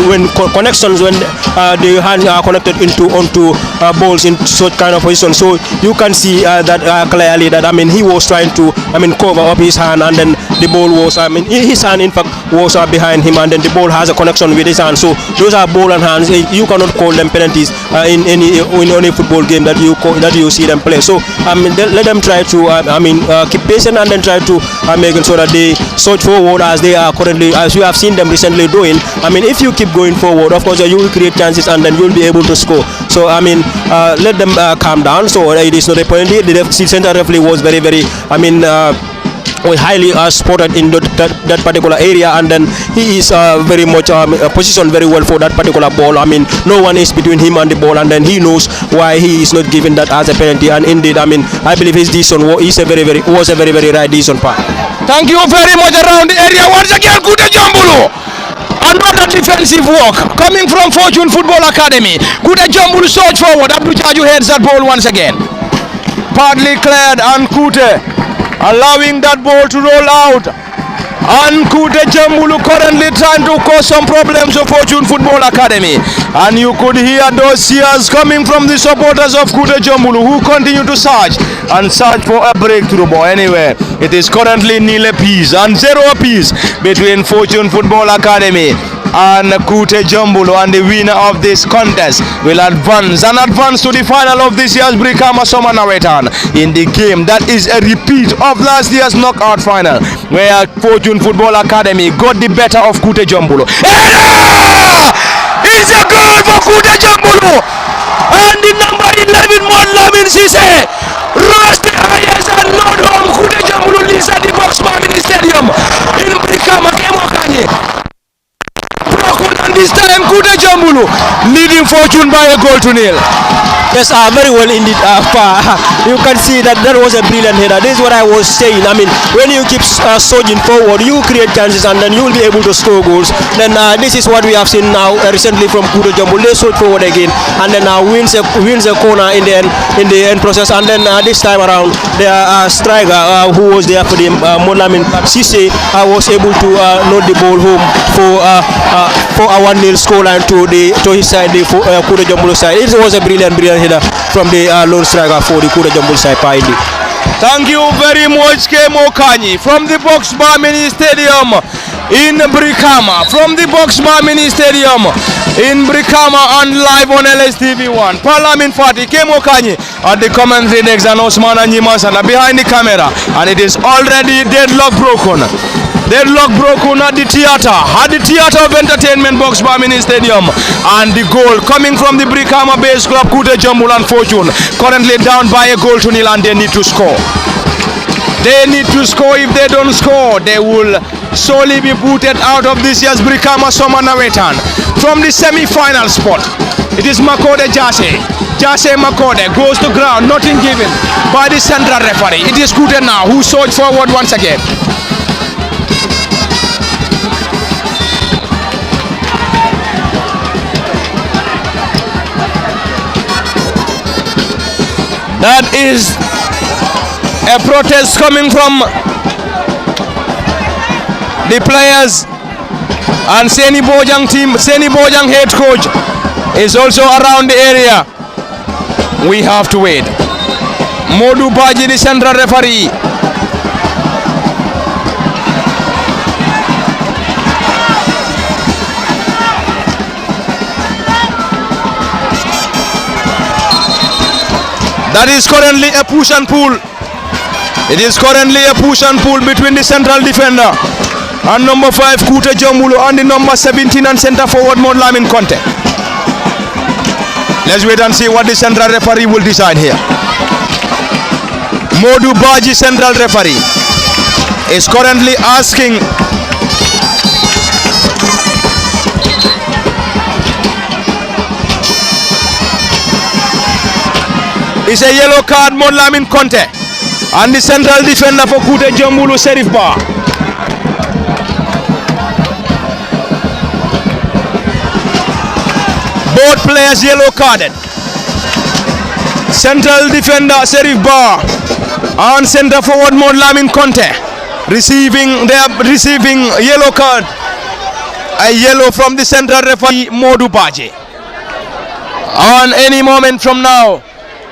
when connections, when the hands are connected onto balls in such kind of position. So you can see that clearly that he was trying to cover up his hand, and then the ball was his hand in fact was behind him, and then the ball has a connection with his hand. So those are ball and hands. You cannot call them penalties in any football game that you see them play. So let them try to keep patient, and then try to make sure that they surge forward as they are currently, as you have seen them recently doing. If you keep going forward, of course you will create chances, and then you'll be able to score. So let them calm down. So it is not a penalty. The center referee was very was highly spotted in that particular area, and then he is very much positioned very well for that particular ball. No one is between him and the ball, and then he knows why he is not given that as a penalty. And indeed, I believe his decision was a very right decision part. Thank you very much around the area. Once again, Kutajombulu. Another defensive work coming from Fortune Football Academy. Kutajombulu surge forward. Abdul Chaju heads that ball once again. Partly cleared, and Kute allowing that ball to roll out. And Kutajombulu currently trying to cause some problems for Fortune Football Academy. And you could hear those cheers coming from the supporters of Kutajombulu, who continue to search for a breakthrough ball. Anyway, it is currently nil apiece and 0 apiece between Fortune Football Academy and Kutajombulu, and the winner of this contest will advance to the final of this year's Brikama Summer Nawettan, in the game that is a repeat of last year's knockout final, where Fortune Football Academy got the better of Kutajombulu. It's a goal for Kutajombulu, and the number 11 Lamin Sise rose the highest and load home. Kutajombulu leads at the Box Mini Stadium in Brikama. And this time Kutajombulu leading Fortune by a goal to nil. Yes, very well indeed. You can see that was a brilliant header. This is what I was saying. When you keep surging forward, you create chances, and then you will be able to score goals. Then this is what we have seen now recently from Kutajombulu. They surge forward again, and then wins a corner in the end process. And then this time around, their striker who was there for the Molamin Sise was able to load the ball home for a 1-0 scoreline to his side, the Kutajombulu side. It was a brilliant header from the lone striker for the Kutajombulu side. Thank you very much, Kemo Kanyi, from the Box Mini Stadium in Brikama. From the Box Mini Stadium in Brikama, and live on LSTV1. Parliament Party, Kemo Kanyi at the commentary decks, and Osman Anjimasana behind the camera. And it is already deadlock broken. Deadlock broken at the theater of entertainment, Box Mini Stadium, and the goal coming from the Brikama base club, Kutajombulu and Fortune, currently down by a goal to nil, and they need to score. They need to score. If they don't score, they will solely be booted out of this year's Brikama Summer Nawettan. From the semi-final spot, it is Makode Jase Makode goes to ground, nothing given by the central referee. It is Kute now who surged forward once again. That is a protest coming from the players, and Seni Bojang team. Seni Bojang head coach is also around the area. We have to wait. Modu Baji, the central referee. That is currently a push and pull. It is currently a push and pull between the central defender and number 5 Kutajombulu, and the number 17 and centre forward Modlamin Conte. Let's wait and see what the central referee will decide here. Modu Baji, central referee, is currently asking it's a yellow card, Modlamin Conte, and the central defender for Kutajombulu, Serif Bar. Both players yellow carded. Central defender Serif Bar On center forward mode, Lamin Conte they are receiving yellow card. A yellow from the central referee Modu Baje. On any moment from now,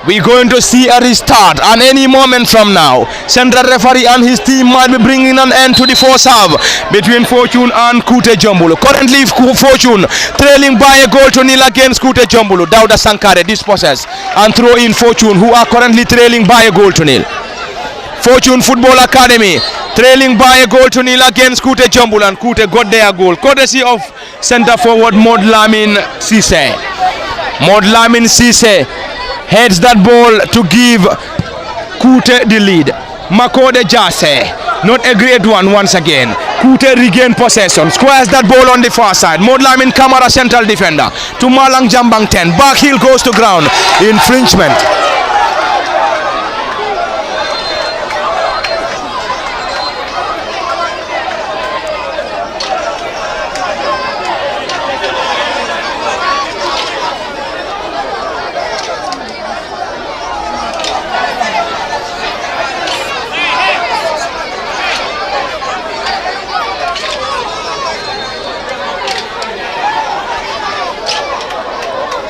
we're going to see a restart. On any moment from now, central referee and his team might be bringing an end to the first half between Fortune and Kutajombulu. Currently, Fortune trailing by a goal to nil against Kutajombulu. Dauda Sankare dispossess and throw in Fortune, who are currently trailing by a goal to nil. Fortune Football Academy trailing by a goal to nil against Kutajombulu, and Kute got their goal courtesy of centre forward Mod Lamin Cisse. Mod Lamin Cisse heads that ball to give Kute the lead. Makode Jase, not a great one once again. Kute regain possession, squares that ball on the far side. Mod Lamin Kamara central defender to Malang Jambang 10. Back heel goes to ground. Infringement.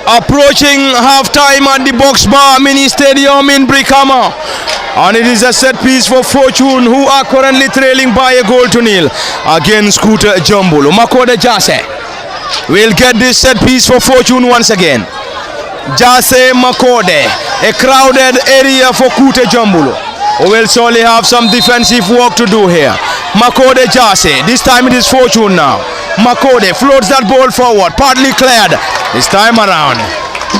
Approaching half-time at the Box Bar Mini Stadium in Brikama, and it is a set piece for Fortune, who are currently trailing by a goal to nil against Kutajombulu. Makode Jase will get this set piece for Fortune once again. Jase Makode, a crowded area for Kutajombulu, who will surely have some defensive work to do here. Makode Jase, this time it is Fortune now. Makode floats that ball forward, partly cleared. This time around,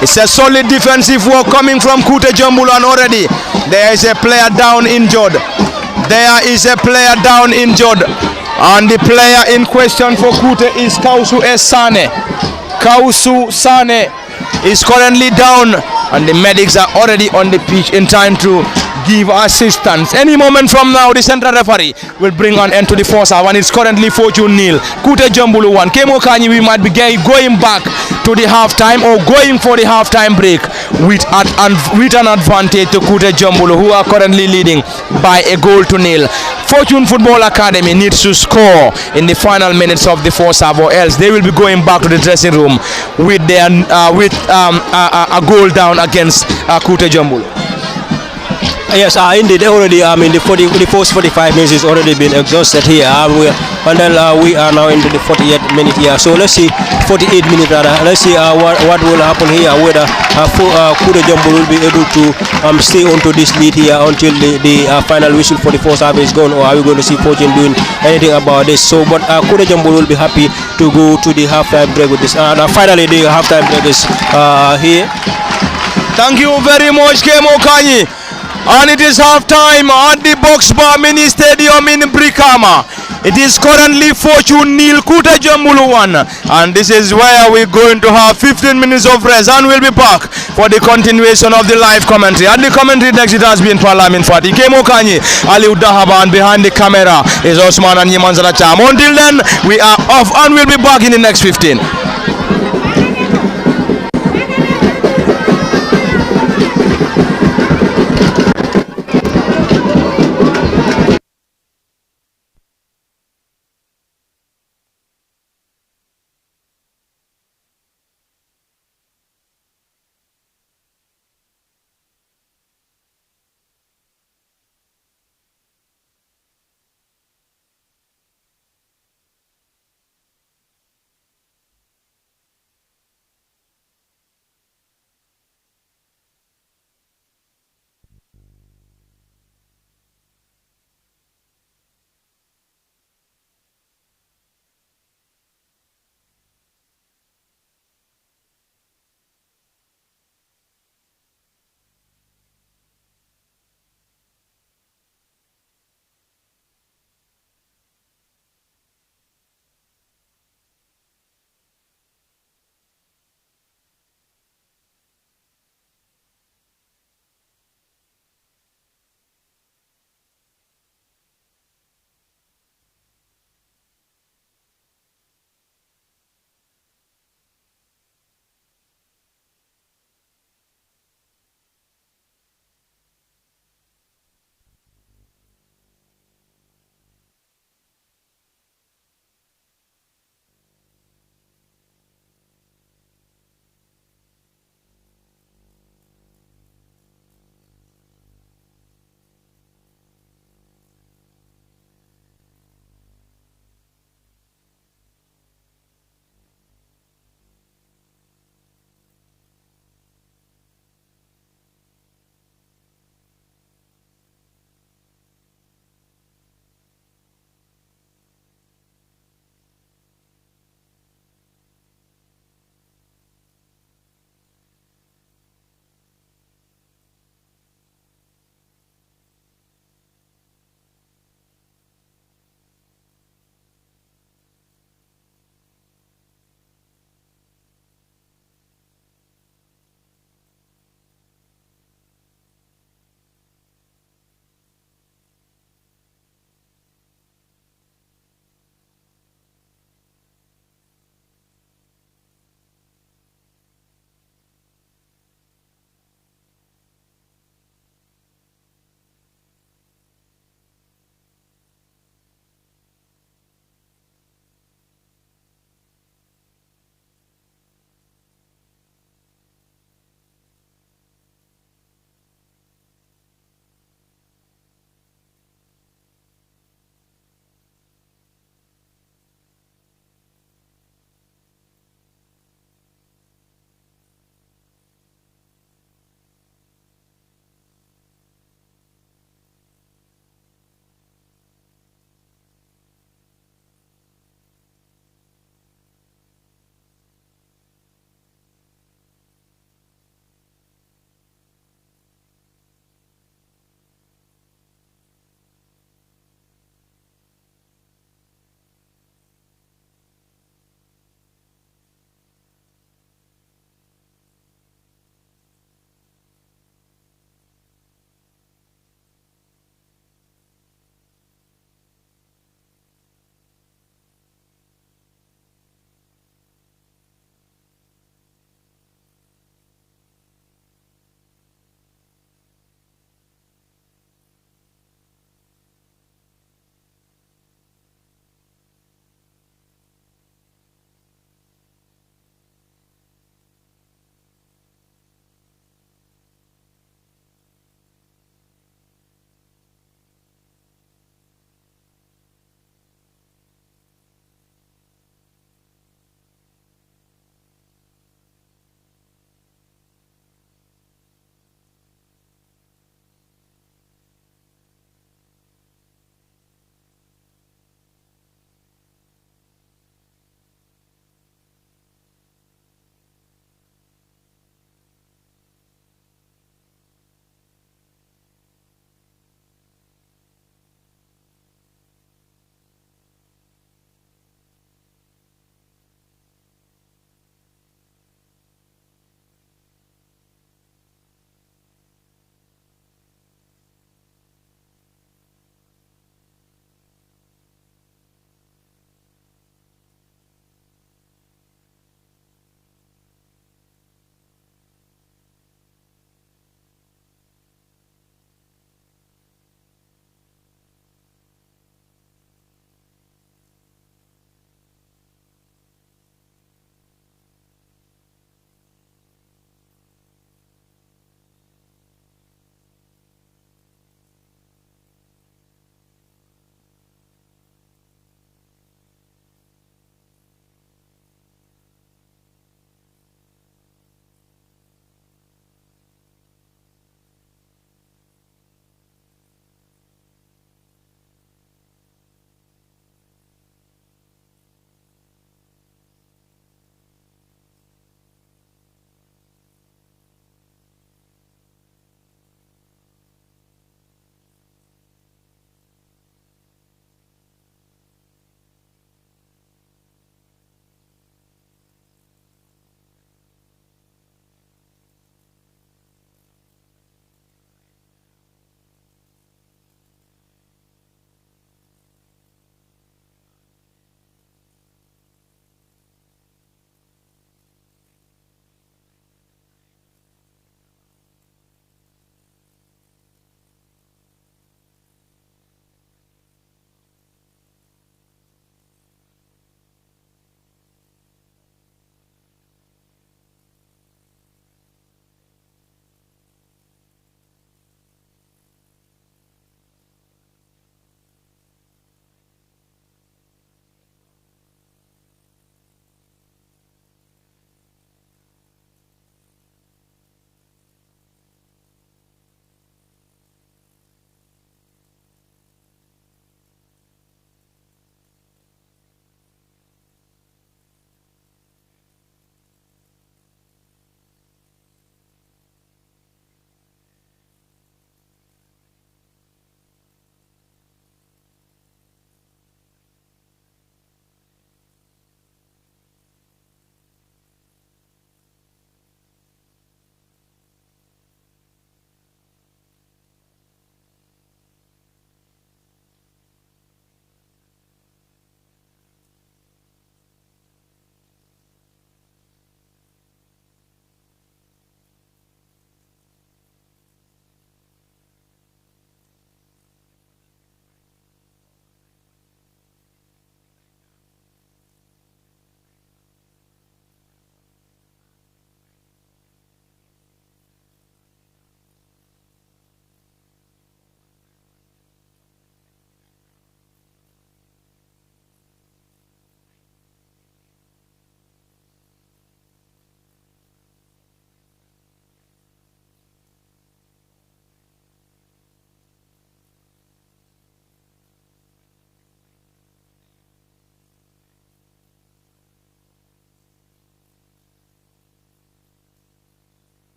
it's a solid defensive work coming from Kutajombulu, and already there is a player down injured. There is a player down injured, and the player in question for Kute is Kausu Sane. Kausu Sane is currently down, and the medics are already on the pitch in time to give assistance. Any moment from now, the central referee will bring an end to the first half, and it's currently Fortune nil, Kutajombulu 1. Kemo Kanyi, we might be going back to the halftime or going for the halftime break with an advantage to Kutajombulu, who are currently leading by a goal to nil. Fortune Football Academy needs to score in the final minutes of the first half, or else they will be going back to the dressing room with their a goal down against Kutajombulu. Yes, indeed. Already, the first 45 minutes is already been exhausted here. We are now into the 48th minute here. So let's see, 48 minutes rather. Let's see what will happen here. Whether Kutajombulu will be able to stay onto this lead here until the final whistle for the first half is gone, or are we going to see Fortune doing anything about this? So, but Kutajombulu will be happy to go to the halftime break with this. Finally, the halftime break is here. Thank you very much, Kemo Kanyi. And it is half-time at the Box Bar Mini Stadium in Brikama. It is currently Fortune nil, Kutajombulu 1. And this is where we're going to have 15 minutes of rest, and we'll be back for the continuation of the live commentary. At the commentary next, it has been Parlament Fati, Kemo Kanyi, Ali Udahaba, and behind the camera is Osman and Yimanzala Cham. Until then, we are off, and we'll be back in the next 15.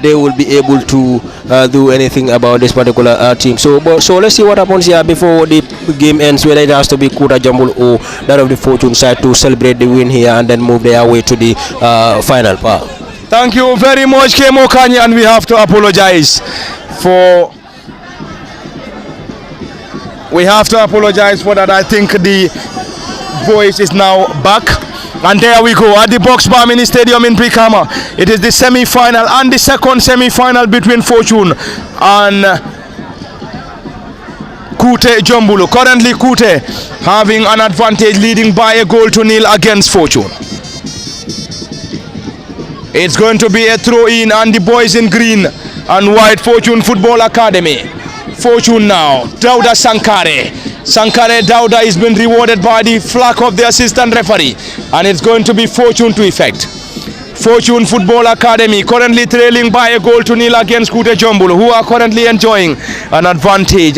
they will be able to do anything about this particular team. So let's see what happens here before the game ends, whether it has to be Kutajombulu or that of the Fortune side to celebrate the win here and then move their way to the final part. Thank you very much, Kemo Kanye, and we have to apologize for that. I think the voice is now back. And there we go at the Box Bar Mini Stadium in Brikama. It is the semi-final and the second semi-final between Fortune and Kutajombulu. Currently Kute having an advantage, leading by a goal to nil against Fortune. It's going to be a throw-in, and the boys in green and white, Fortune Football Academy. Fortune now, Dauda Sankare Dauda is been rewarded by the flag of the assistant referee, and it's going to be Fortune to effect. Fortune Football Academy currently trailing by a goal to nil against Kutajombulu, who are currently enjoying an advantage,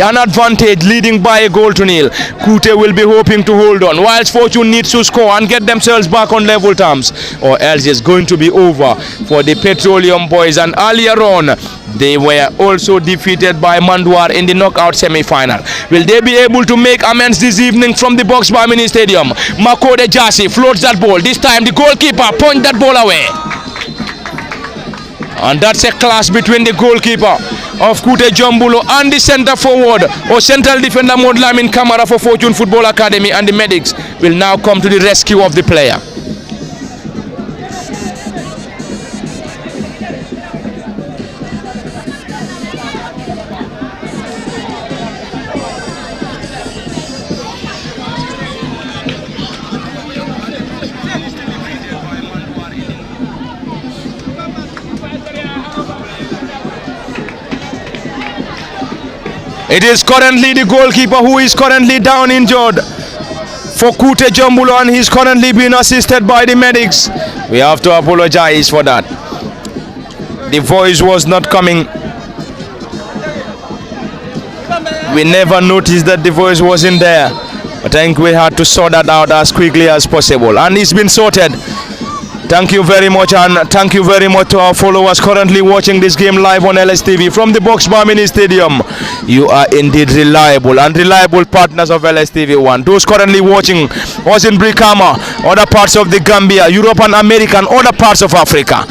leading by a goal to nil. Kute will be hoping to hold on, whilst Fortune needs to score and get themselves back on level terms, or else it's going to be over for the Petroleum boys. And earlier on, they were also defeated by Mandwar in the knockout semi-final. Will they be able to make amends this evening from the Box Bar Mini Stadium? Makode Jasi floats that ball. This time the goalkeeper points that ball away. And that's a clash between the goalkeeper of Kutajombulu and the centre forward or central defender Modlamin Kamara for Fortune Football Academy, and the medics will now come to the rescue of the player. It is currently the goalkeeper who is currently down injured for Kutajombulu, and he's currently being assisted by the medics. We have to apologize for that. The voice was not coming. We never noticed that the voice wasn't there. But I think we had to sort that out as quickly as possible, and it's been sorted. Thank you very much, and thank you very much to our followers currently watching this game live on LSTV from the Box Bar Mini Stadium. You are indeed reliable and reliable partners of LSTV1. Those currently watching us in Brikama, other parts of the Gambia, Europe and America, and other parts of Africa,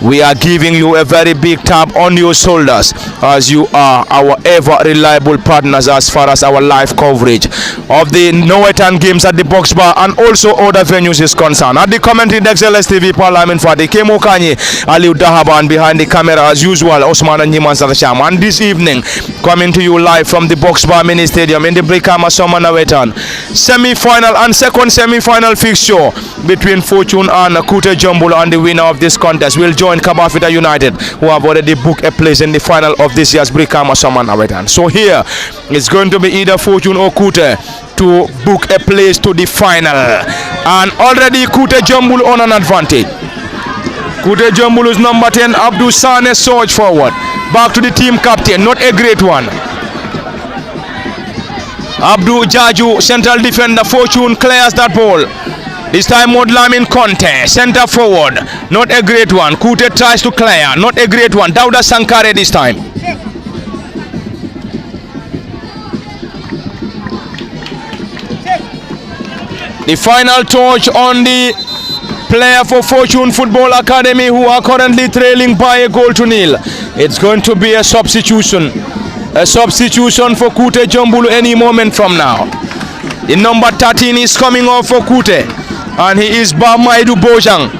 we are giving you a very big tap on your shoulders, as you are our ever reliable partners as far as our live coverage of the Nawettan games at the Box Bar and also other venues is concerned. At the commentary desk, LSTV Parliament Fati, Kemo Kanye, Aliu Dahaba, and behind the camera as usual, Osman and Jiman Satasham. And this evening, coming to you live from the Box Bar Mini Stadium in the Brikama Summer Nawettan semi-final and second semi-final fixture between Fortune and Kutajombulu, and the winner of this contest will join Kabafita United, who have already booked a place in the final of this year's Brikama Summer Nawettan. So here it's going to be either Fortune or Kute to book a place to the final, and already Kutajombulu on an advantage. Kutajombulu's number 10 Abdul Sane surge forward, back to the team captain, not a great one. Abdul Jaju, central defender, Fortune clears that ball. This time Modlamin Conte, center forward, not a great one. Kute tries to clear, not a great one. Dauda Sankare this time. The final touch on the player for Fortune Football Academy, who are currently trailing by a goal to nil. It's going to be a substitution. A substitution for Kutajombulu any moment from now. The number 13 is coming off for Kute, and he is Ba Maidu Bojang.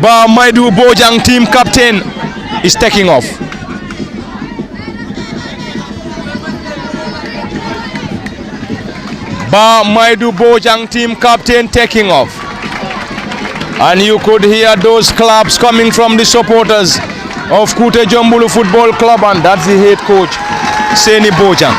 Ba Maidu Bojang, team captain, is taking off. Ba Maidu Bojang, team captain, taking off. And you could hear those claps coming from the supporters of Kutajombulu Football Club, and that's the head coach, Seni Bojang.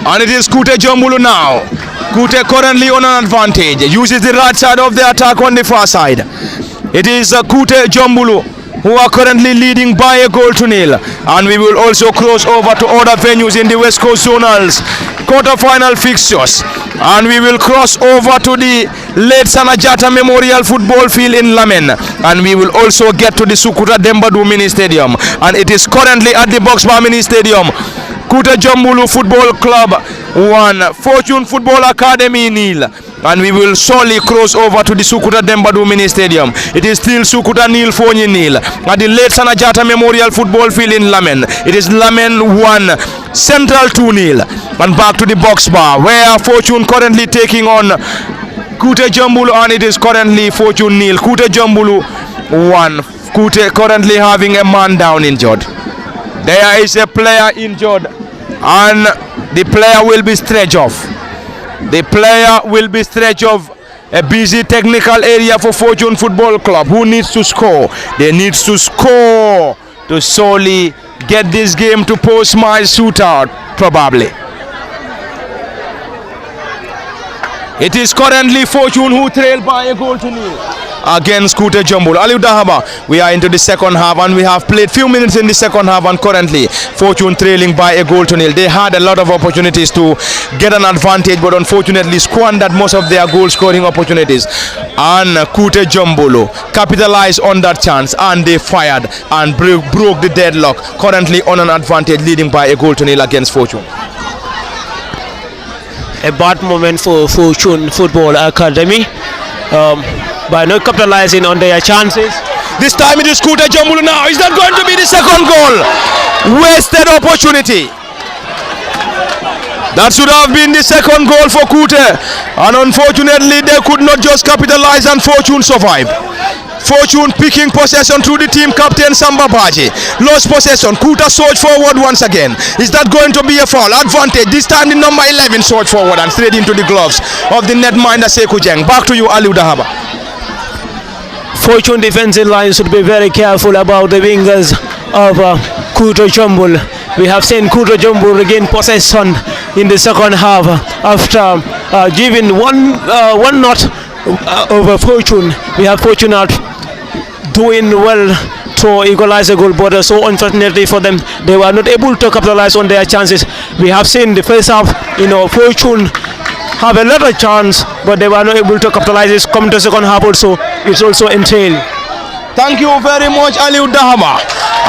And it is Kutajombulu now. Kute currently on an advantage. Uses the right side of the attack on the far side. It is Kutajombulu who are currently leading by a goal to nil. And we will also cross over to other venues in the West Coast Zonals quarter-final fixtures. And we will cross over to the late Sanajata Memorial Football Field in Lamen. And we will also get to the Sukuta Dembadu Mini Stadium. And it is currently at the Boxbar Mini Stadium. Kutajombulu Football Club 1, Fortune Football Academy nil. And we will surely cross over to the Sukuta Dembadu Mini Stadium. It is still Sukuta nil, Fonyi nil. At the late Sanajata Memorial Football Field in Lamen. It is Lamen 1, Central 2 nil. And back to the box bar where Fortune currently taking on Kutajombulu, and it is currently Fortune nil, Kutajombulu 1. Kute currently having a man down injured. There is a player injured and the player will be stretched off. The player will be stretched off. A busy technical area for Fortune Football Club. Who needs to score? They need to score to solely get this game to post-match shootout, probably. It is currently Fortune who trail by a goal to nil against Kutajombulu. Aliu Dahaba, we are into the second half and we have played few minutes in the second half, and currently Fortune trailing by a goal to nil. They had a lot of opportunities to get an advantage, but unfortunately squandered most of their goal scoring opportunities. And Kutajombulu capitalized on that chance and they fired and broke the deadlock. Currently on an advantage, leading by a goal to nil against Fortune. A bad moment for Fortune Football Academy by not capitalizing on their chances. This time it is Kutajombulu now. Is that going to be the second goal? Wasted opportunity. That should have been the second goal for Kute. And unfortunately they could not just capitalize and Fortune survive. Fortune picking possession through the team captain Samba Baji. Lost possession. Kuta surge forward once again. Is that going to be a foul? Advantage. This time the number 11 surge forward and straight into the gloves of the netminder Sekou Jeng. Back to you, Aliu Dahaba. Fortune defensive line should be very careful about the wingers of Kutajombulu. We have seen Kutajombulu regain possession in the second half after giving one knot over Fortune. We have Fortune out doing well to equalize a goal, but so unfortunately for them, they were not able to capitalize on their chances. We have seen the first half, Fortune have a lot of chance, but they were not able to capitalize. It's coming to second half also, it's also entailed. Thank you very much, Aliu Dahaba.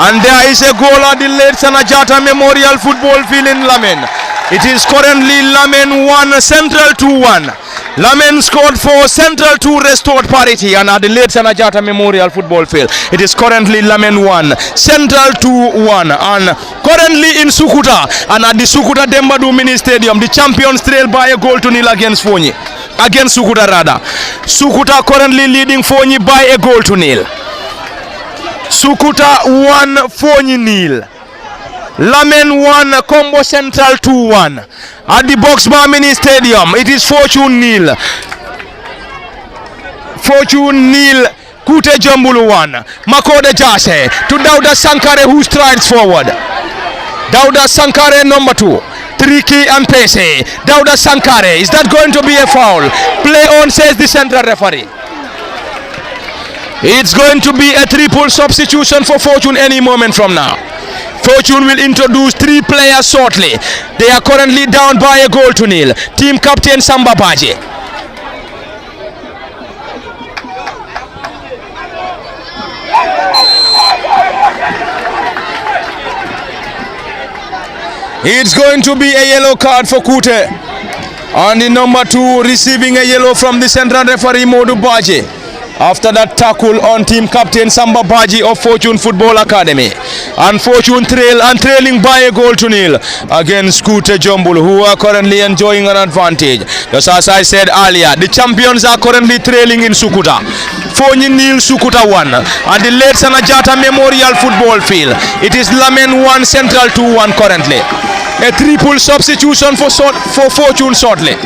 And there is a goal at the late Sanajata Memorial Football Field in Lamen. It is currently Lamen 1, Central 2-1. Lamen scored for Central 2, restored parity, and at the late Sanajata Memorial Football Field. It is currently Lamen 1, Central 2-1. And currently in Sukuta, and at the Sukuta Dembadu Mini Stadium, the champions trail by a goal to nil against Fonyi. Against Sukuta rather. Sukuta currently leading Fonyi by a goal to nil. Sukuta 1, Fonyi nil. Lamen 1, Combo Central 2-1. At the Boxbar Mini Stadium, it is Fortune nil. Fortune nil, Kutajombulu 1. Makode Jase to Dauda Sankare, who strides forward. Dauda Sankare number 2. Tricky and Pese. Dauda Sankare, is that going to be a foul? Play on, says the central referee. It's going to be a triple substitution for Fortune any moment from now. Fortune will introduce 3 players shortly. They are currently down by a goal to nil. Team captain Samba Baji. It's going to be a yellow card for Kute. And the number 2 receiving a yellow from the central referee Modu Baji. After that tackle on team captain Samba Baji of Fortune Football Academy. And Fortune trailing by a goal to nil against Kutajombulu, who are currently enjoying an advantage. Just as I said earlier, the champions are currently trailing in Sukuta. Fonyi nil, Sukuta 1. At the late Sanajata Memorial Football Field, it is Lamen 1, Central 2-1 currently. A triple substitution for Fortune shortly.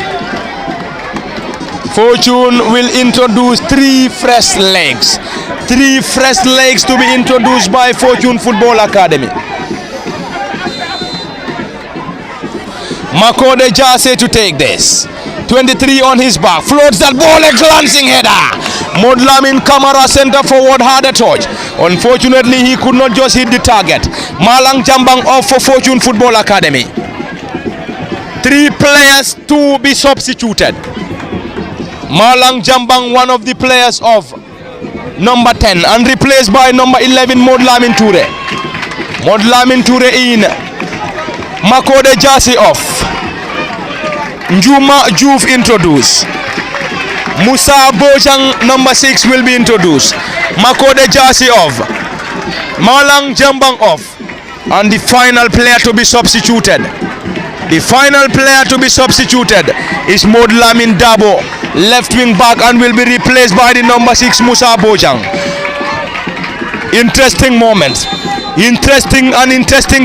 Fortune will introduce 3 fresh legs. 3 fresh legs to be introduced by Fortune Football Academy. Makode Jase to take this. 23 on his back. Floats that ball, a glancing header. Modlamin Kamara, center forward, had a touch. Unfortunately, he could not just hit the target. Malang Jambang off for Fortune Football Academy. 3 players to be substituted. Malang Jambang, one of the players of number 10, and replaced by number 11, Modlamin Toure. Modlamin Toure in. Makode Jasi off. Njuma Juve introduced. Musa Bojang, number 6, will be introduced. Makode Jasi off. Malang Jambang off. And the final player to be substituted. The final player to be substituted is Modlamin Dabo, left wing back, and will be replaced by the number 6, Musa Bojang. Interesting moment. Interesting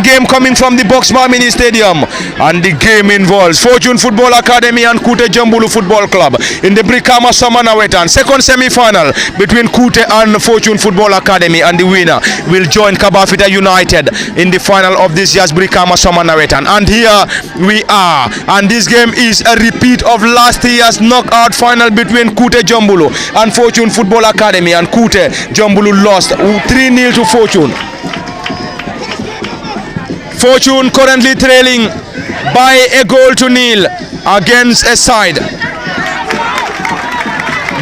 game coming from the Boxbar Mini Stadium, and the game involves Fortune Football Academy and Kutajombulu Football Club in the Brikama Summer Nawettan second semi-final between Kute and Fortune Football Academy, and the winner will join Kabafita United in the final of this year's Brikama Summer Nawettan. And here we are, and this game is a repeat of last year's knockout final between Kutajombulu and Fortune Football Academy, and Kutajombulu lost 3-0 to Fortune. Fortune currently trailing by a goal to nil against a side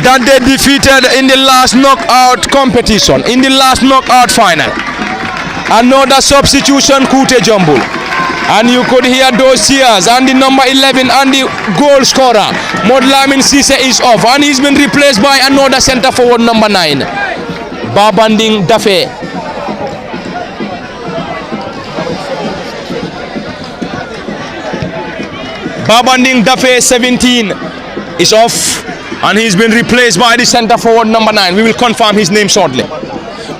that they defeated in the last knockout competition, in the last knockout final. Another substitution, Kutajombulu, and you could hear those cheers, and the number 11 and the goal scorer Modlamin Sise is off, and he's been replaced by another centre forward, number 9, Babanding Dafe. Babanding Dafe, 17, is off, and he's been replaced by the centre forward, number 9. We will confirm his name shortly.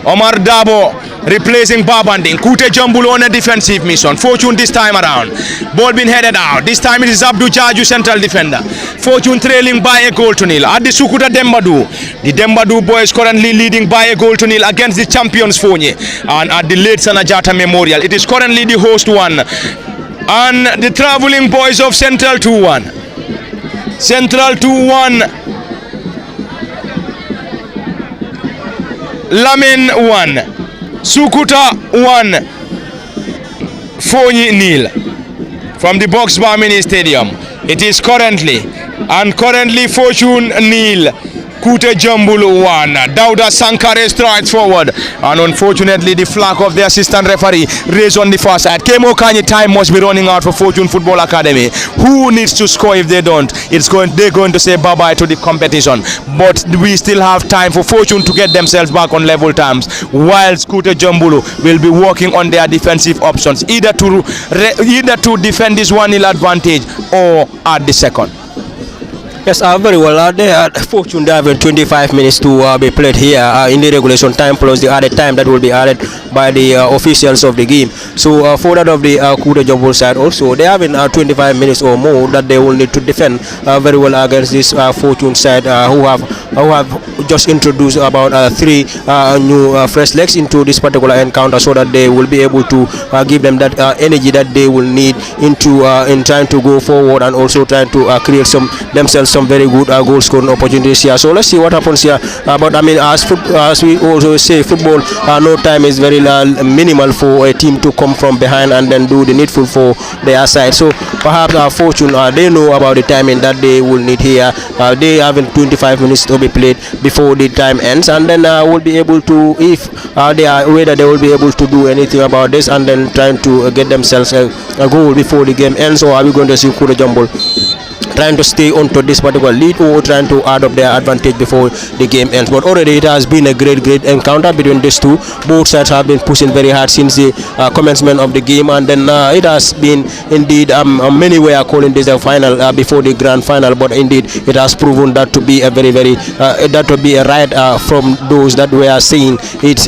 Omar Dabo replacing Babanding. Kutajombulu on a defensive mission. Fortune this time around. Ball being headed out. This time it is Abdu Jaju, central defender. Fortune trailing by a goal to nil at the Sukuta Dembadu. The Dembadu boys currently leading by a goal to nil against the champions Fonye, and at the late Sanajata Memorial. It is currently the host one, and the traveling boys of Central 2-1. Central 2-1. Lamin 1. Sukuta 1. Fonyi nil. From the Boxbar Mini Stadium. It is currently Fortune nil. Kutajombulu 1. Dauda Sankare strides forward, and unfortunately the flag of the assistant referee raised on the far side. Kemo Kanye, time must be running out for Fortune Football Academy. Who needs to score? If they don't, they're going to say bye-bye to the competition. But we still have time for Fortune to get themselves back on level terms, whilst Kutajombulu will be working on their defensive options, either to defend this 1-0 advantage or at the second. Yes, very well. They had Fortune having 25 minutes to be played here in the regulation time, plus the added time that will be added by the officials of the game. So for that of the Kutajombulu side also, they having 25 minutes or more that they will need to defend very well against this Fortune side who have just introduced about 3 new fresh legs into this particular encounter, so that they will be able to give them that energy that they will need into in trying to go forward, and also trying to create themselves some very good goal scoring opportunities here. So let's see what happens here. But I mean, as we also say, football, no time is very minimal for a team to come from behind and then do the needful for their side. So perhaps Fortune, they know about the timing that they will need here. They have 25 minutes to be played before the time ends, and then will be able to, if they are whether they will be able to do anything about this, and then trying to get themselves a goal before the game ends, or are we going to see Kutajombulu trying to stay onto this particular lead, or trying to add up their advantage before the game ends? But already it has been a great encounter between these two. Both sides have been pushing very hard since the commencement of the game, and then it has been indeed many were calling this a final before the grand final, but indeed it has proven that to be a very that to be a right from those that were saying it's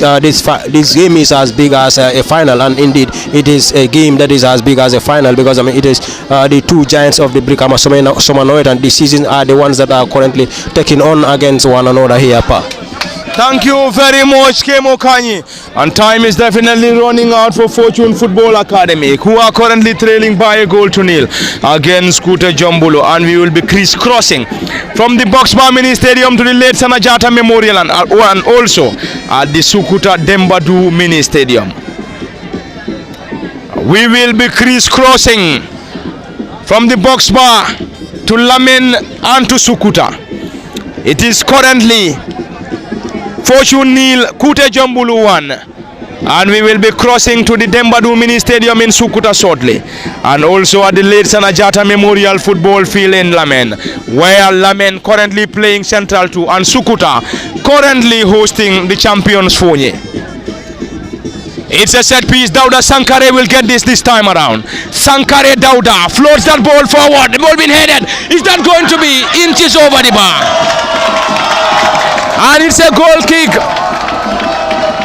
this game is as big as a final, and indeed it is a game that is as big as a final, because I mean it is the two giants of the Brikama Nawettan, and this season are the ones that are currently taking on against one another here, Pa. Thank you very much, Kemo Kanyi. And time is definitely running out for Fortune Football Academy, who are currently trailing by a goal to nil against Kutajombulu. And we will be crisscrossing from the Boxbar Mini Stadium to the late Sanajata Memorial and also at the Sukuta Dembadu Mini Stadium. We will be crisscrossing from the Boxbar to Lamin and to Sukuta. It is currently Fortune nil, Kutajombulu 1, and we will be crossing to the Dembadu Mini Stadium in Sukuta shortly, and also at the late Sanajata Memorial Football Field in Lamen, where Lamen currently playing Central 2 and Sukuta currently hosting the champions Fonye. It's a set piece. Dauda Sankare will get this time around. Sankare Dauda floats that ball forward. The ball being headed. Is that going to be inches over the bar? And it's a goal kick.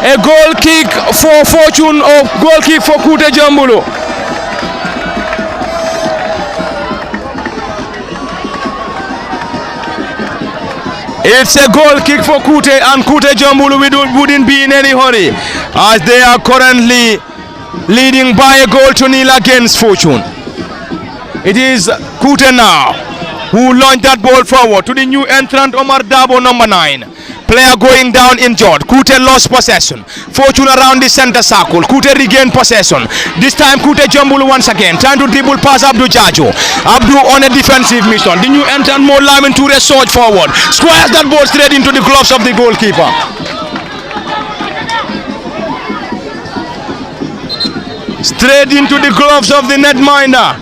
A goal kick for Fortune or goal kick for Kutajombulu. It's a goal kick for Kute, and Kutajombulu wouldn't be in any hurry as they are currently leading by a goal to nil against Fortune. It is Kute now who launched that ball forward to the new entrant Omar Dabo, number 9. Player going down injured. Kute lost possession. Fortune around the center circle. Kute regained possession. This time Kutajombulu once again trying to dribble past Abdu Jajo. Abdu on a defensive mission. The new entrant Mo Lamin to surge forward. Squares that ball straight into the gloves of the goalkeeper. Straight into the gloves of the netminder.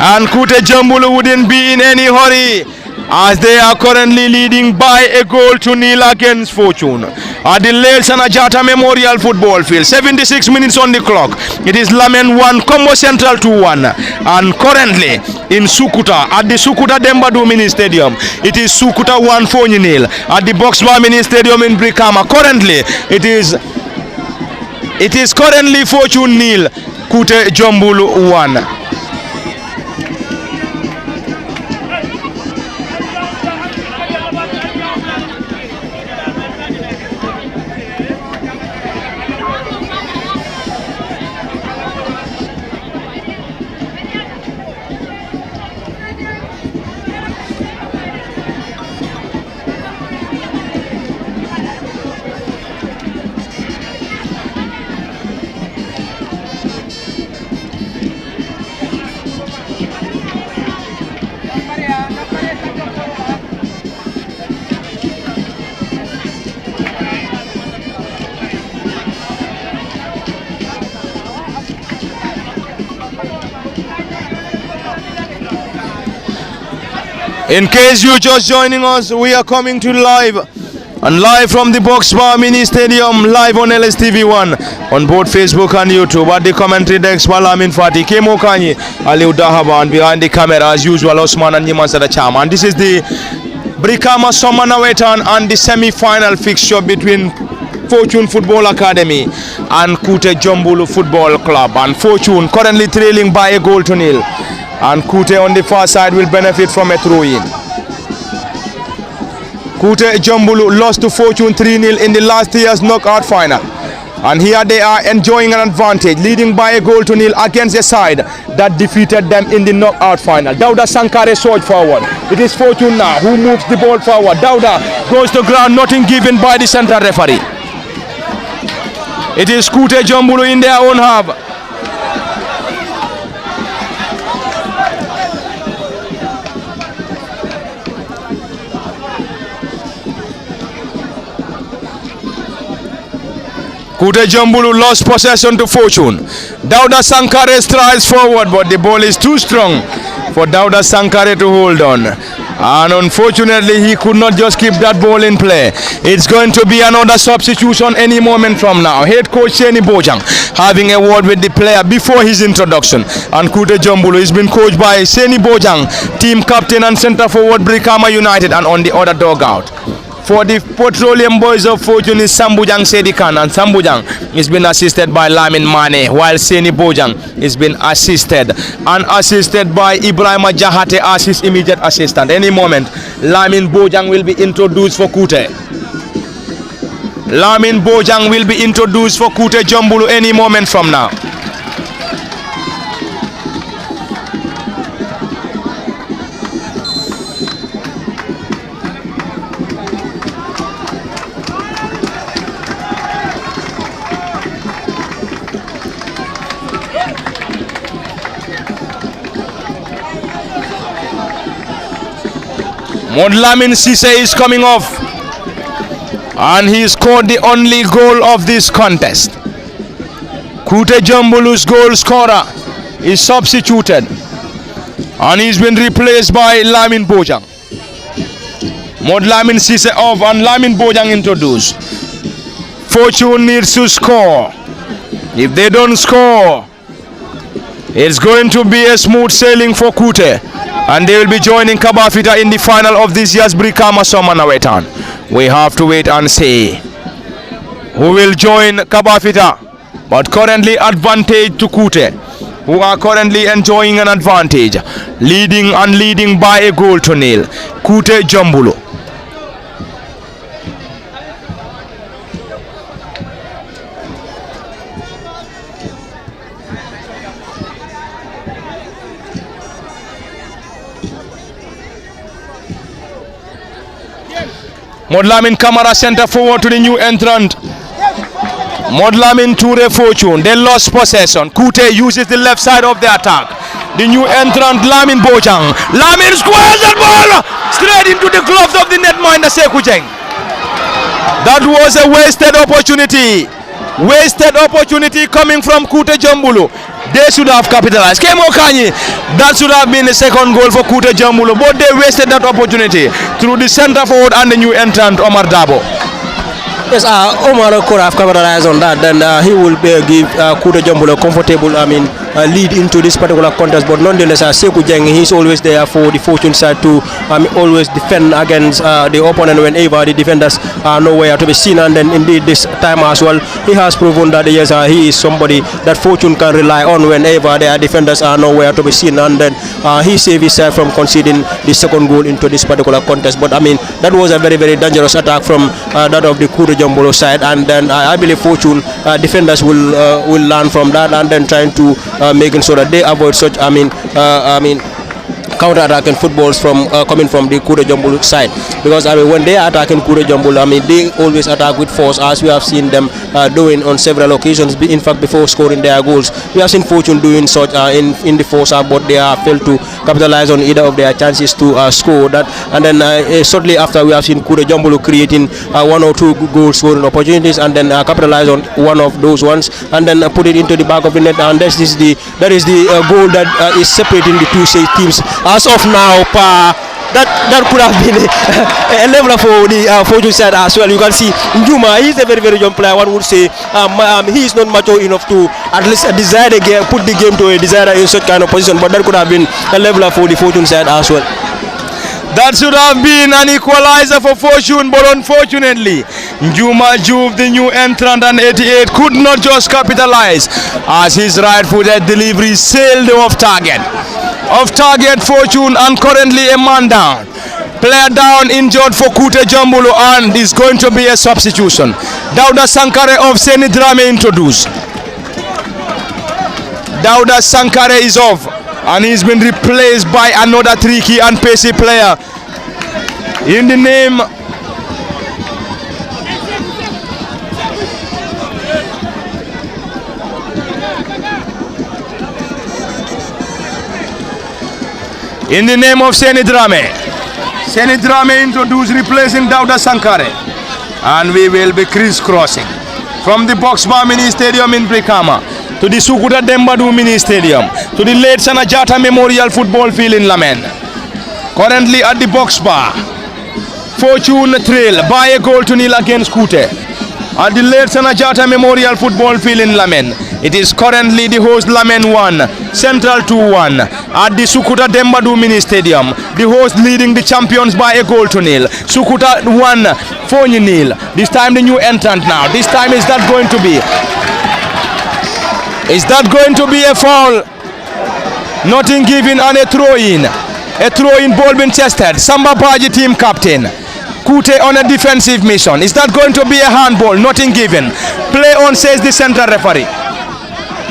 And Kutajombulu wouldn't be in any hurry as they are currently leading by a goal to nil against Fortune at the late Sanajata Memorial Football Field. 76 minutes on the clock. It is Lamen 1, Combo Central 2-1, and currently in Sukuta at the Sukuta Dembadu Mini Stadium, it is Sukuta 1, Fonyi nil. At the Boxbar Mini Stadium in Brikama, currently it is currently Fortune nil, Kutajombulu 1. In case you're just joining us, we are coming to live from the Boxbar Mini Stadium, live on LSTV1 on both Facebook and YouTube. At the commentary desk, Malamin Fati, Kemo Kanyi, Aliu Dahaba, and behind the camera, as usual, Osman and Niman Sadacham. And this is the Brikama Summer Nawettan and the semi-final fixture between Fortune Football Academy and Kutajombulu Football Club. And Fortune currently trailing by a goal to nil. And Kute on the far side will benefit from a throw-in. Kutajombulu lost to Fortune 3-0 in the last year's knockout final. And here they are enjoying an advantage, leading by a goal to nil against a side that defeated them in the knockout final. Dauda Sankare surged forward. It is Fortune now who moves the ball forward. Dauda goes to ground, nothing given by the central referee. It is Kutajombulu in their own half. Kutajombulu lost possession to Fortune. Dauda Sankare strides forward, but the ball is too strong for Dauda Sankare to hold on. And unfortunately, he could not just keep that ball in play. It's going to be another substitution any moment from now. Head coach Seni Bojang having a word with the player before his introduction. And Kutajombulu has been coached by Seni Bojang, team captain and center forward Brikama United, and on the other dugout. For the Petroleum Boys of Fortune is Sambujang Sedikan, and Sambujang is been assisted by Lamin Mane, while Seni Bojang is been assisted by Ibrahima Jahate as his immediate assistant. Any moment, Lamin Bojang will be introduced for Kute. Lamin Bojang will be introduced for Kutajombulu any moment from now. Modlamin Sise is coming off, and he scored the only goal of this contest. Kutajombulu's goal scorer is substituted, and he's been replaced by Lamin Bojang. Modlamin Sise off and Lamin Bojang introduced. Fortune needs to score. If they don't score, it's going to be a smooth sailing for Kute, and they will be joining Kabafita in the final of this year's Brikama Summer Nawettan. We have to wait and see who will join Kabafita, but currently advantage to Kute, who are currently enjoying an advantage, leading by a goal to nil. Kutajombulu. Modlamin Kamara center forward to the new entrant. Modlamin Ture Fortune. They lost possession. Kute uses the left side of the attack. The new entrant Lamin Bojang. Lamin squares that ball straight into the gloves of the netminder Sekujeng. That was a wasted opportunity. Wasted opportunity coming from Kutajombulu. They should have capitalized. Kemo Kanyi, that should have been the second goal for Kutajombulu, but they wasted that opportunity through the center forward and the new entrant Omar Dabo. Yes, Omar could have capitalized on that. Then he will give Kutajombulu a comfortable, lead into this particular contest. But nonetheless, Sekou Jeng, he's always there for the Fortune side to always defend against the opponent whenever the defenders are nowhere to be seen. And then indeed this time as well, he has proven that yes, he is somebody that Fortune can rely on whenever their defenders are nowhere to be seen. And then he saved himself from conceding the second goal into this particular contest. But that was a very, very dangerous attack from that of the Kutajombulu side. And then I believe Fortune defenders will learn from that and then trying to making sure that they avoid such counter-attacking footballs from coming from the Kutajombulu side, because when they are attacking Kutajombulu, they always attack with force, as we have seen them doing on several occasions. In fact, before scoring their goals, we have seen Fortune doing such in the force, but they have failed to capitalize on either of their chances to score that. And then shortly after, we have seen Kutajombulu creating one or two goal scoring opportunities, and then capitalize on one of those ones, and then put it into the back of the net. And that is the goal that is separating the two teams. As of now, that could have been a leveler for the Fortune side as well. You can see Njuma, he's a very, very young player. One would say he is not mature enough to at least desire the game, put the game to a desire in such kind of position. But that could have been a leveler for the Fortune side as well. That should have been an equalizer for Fortune, but unfortunately, Njuma Juve, the new entrant and 88, could not just capitalize as his right-footed delivery sailed off target. Off target Fortune, and currently a man down. Player down, injured for Kutajombulu, and is going to be a substitution. Dauda Sankare of Senidrame introduced. Dauda Sankare is off, and he's been replaced by another tricky and pacey player in the name of Senidrame. Senidrame introduced, replacing Dauda Sankare, and we will be crisscrossing from the Box Bar Mini Stadium in Brikama to the Sukuta Dembadu Mini Stadium to the late Sanajata Memorial Football Field in Lamen. Currently at the Box Bar, Fortune trail by a goal to nil against Kute. At the late Sanajata Memorial Football Field in Lamen, it is currently the host Lamen 1, Central 2-1. At the Sukuta Dembadu Mini Stadium, the host leading the champions by a goal to nil. Sukuta 1, Fonyi nil. This time the new entrant now. This time is that going to be? Is that going to be a foul? Nothing given and a throw-in. A throw-in, ball being chested. Samba Baji team captain. Kute on a defensive mission. Is that going to be a handball? Nothing given. Play on, says the central referee.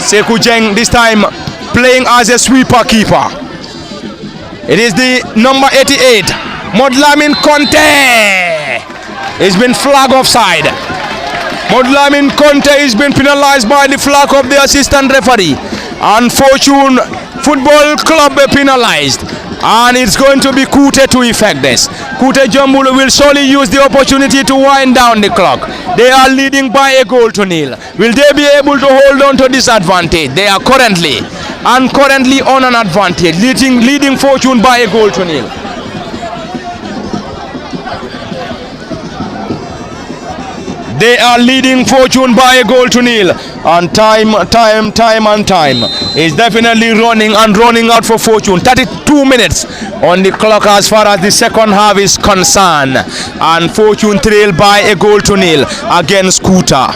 Sekou Jeng this time playing as a sweeper keeper. It is the number 88, Modlamin Conte. He's been flagged offside. Modlamin Conte has been penalized by the flag of the assistant referee. And Fortune Football Club penalized. And it's going to be Kute to effect this. Kutajombulu will surely use the opportunity to wind down the clock. They are leading by a goal to nil. Will they be able to hold on to this advantage? They are currently on an advantage, leading Fortune by a goal to nil. They are leading Fortune by a goal to nil. And time is definitely running out for Fortune. 32 minutes on the clock as far as the second half is concerned. And Fortune trail by a goal to nil against Kuta.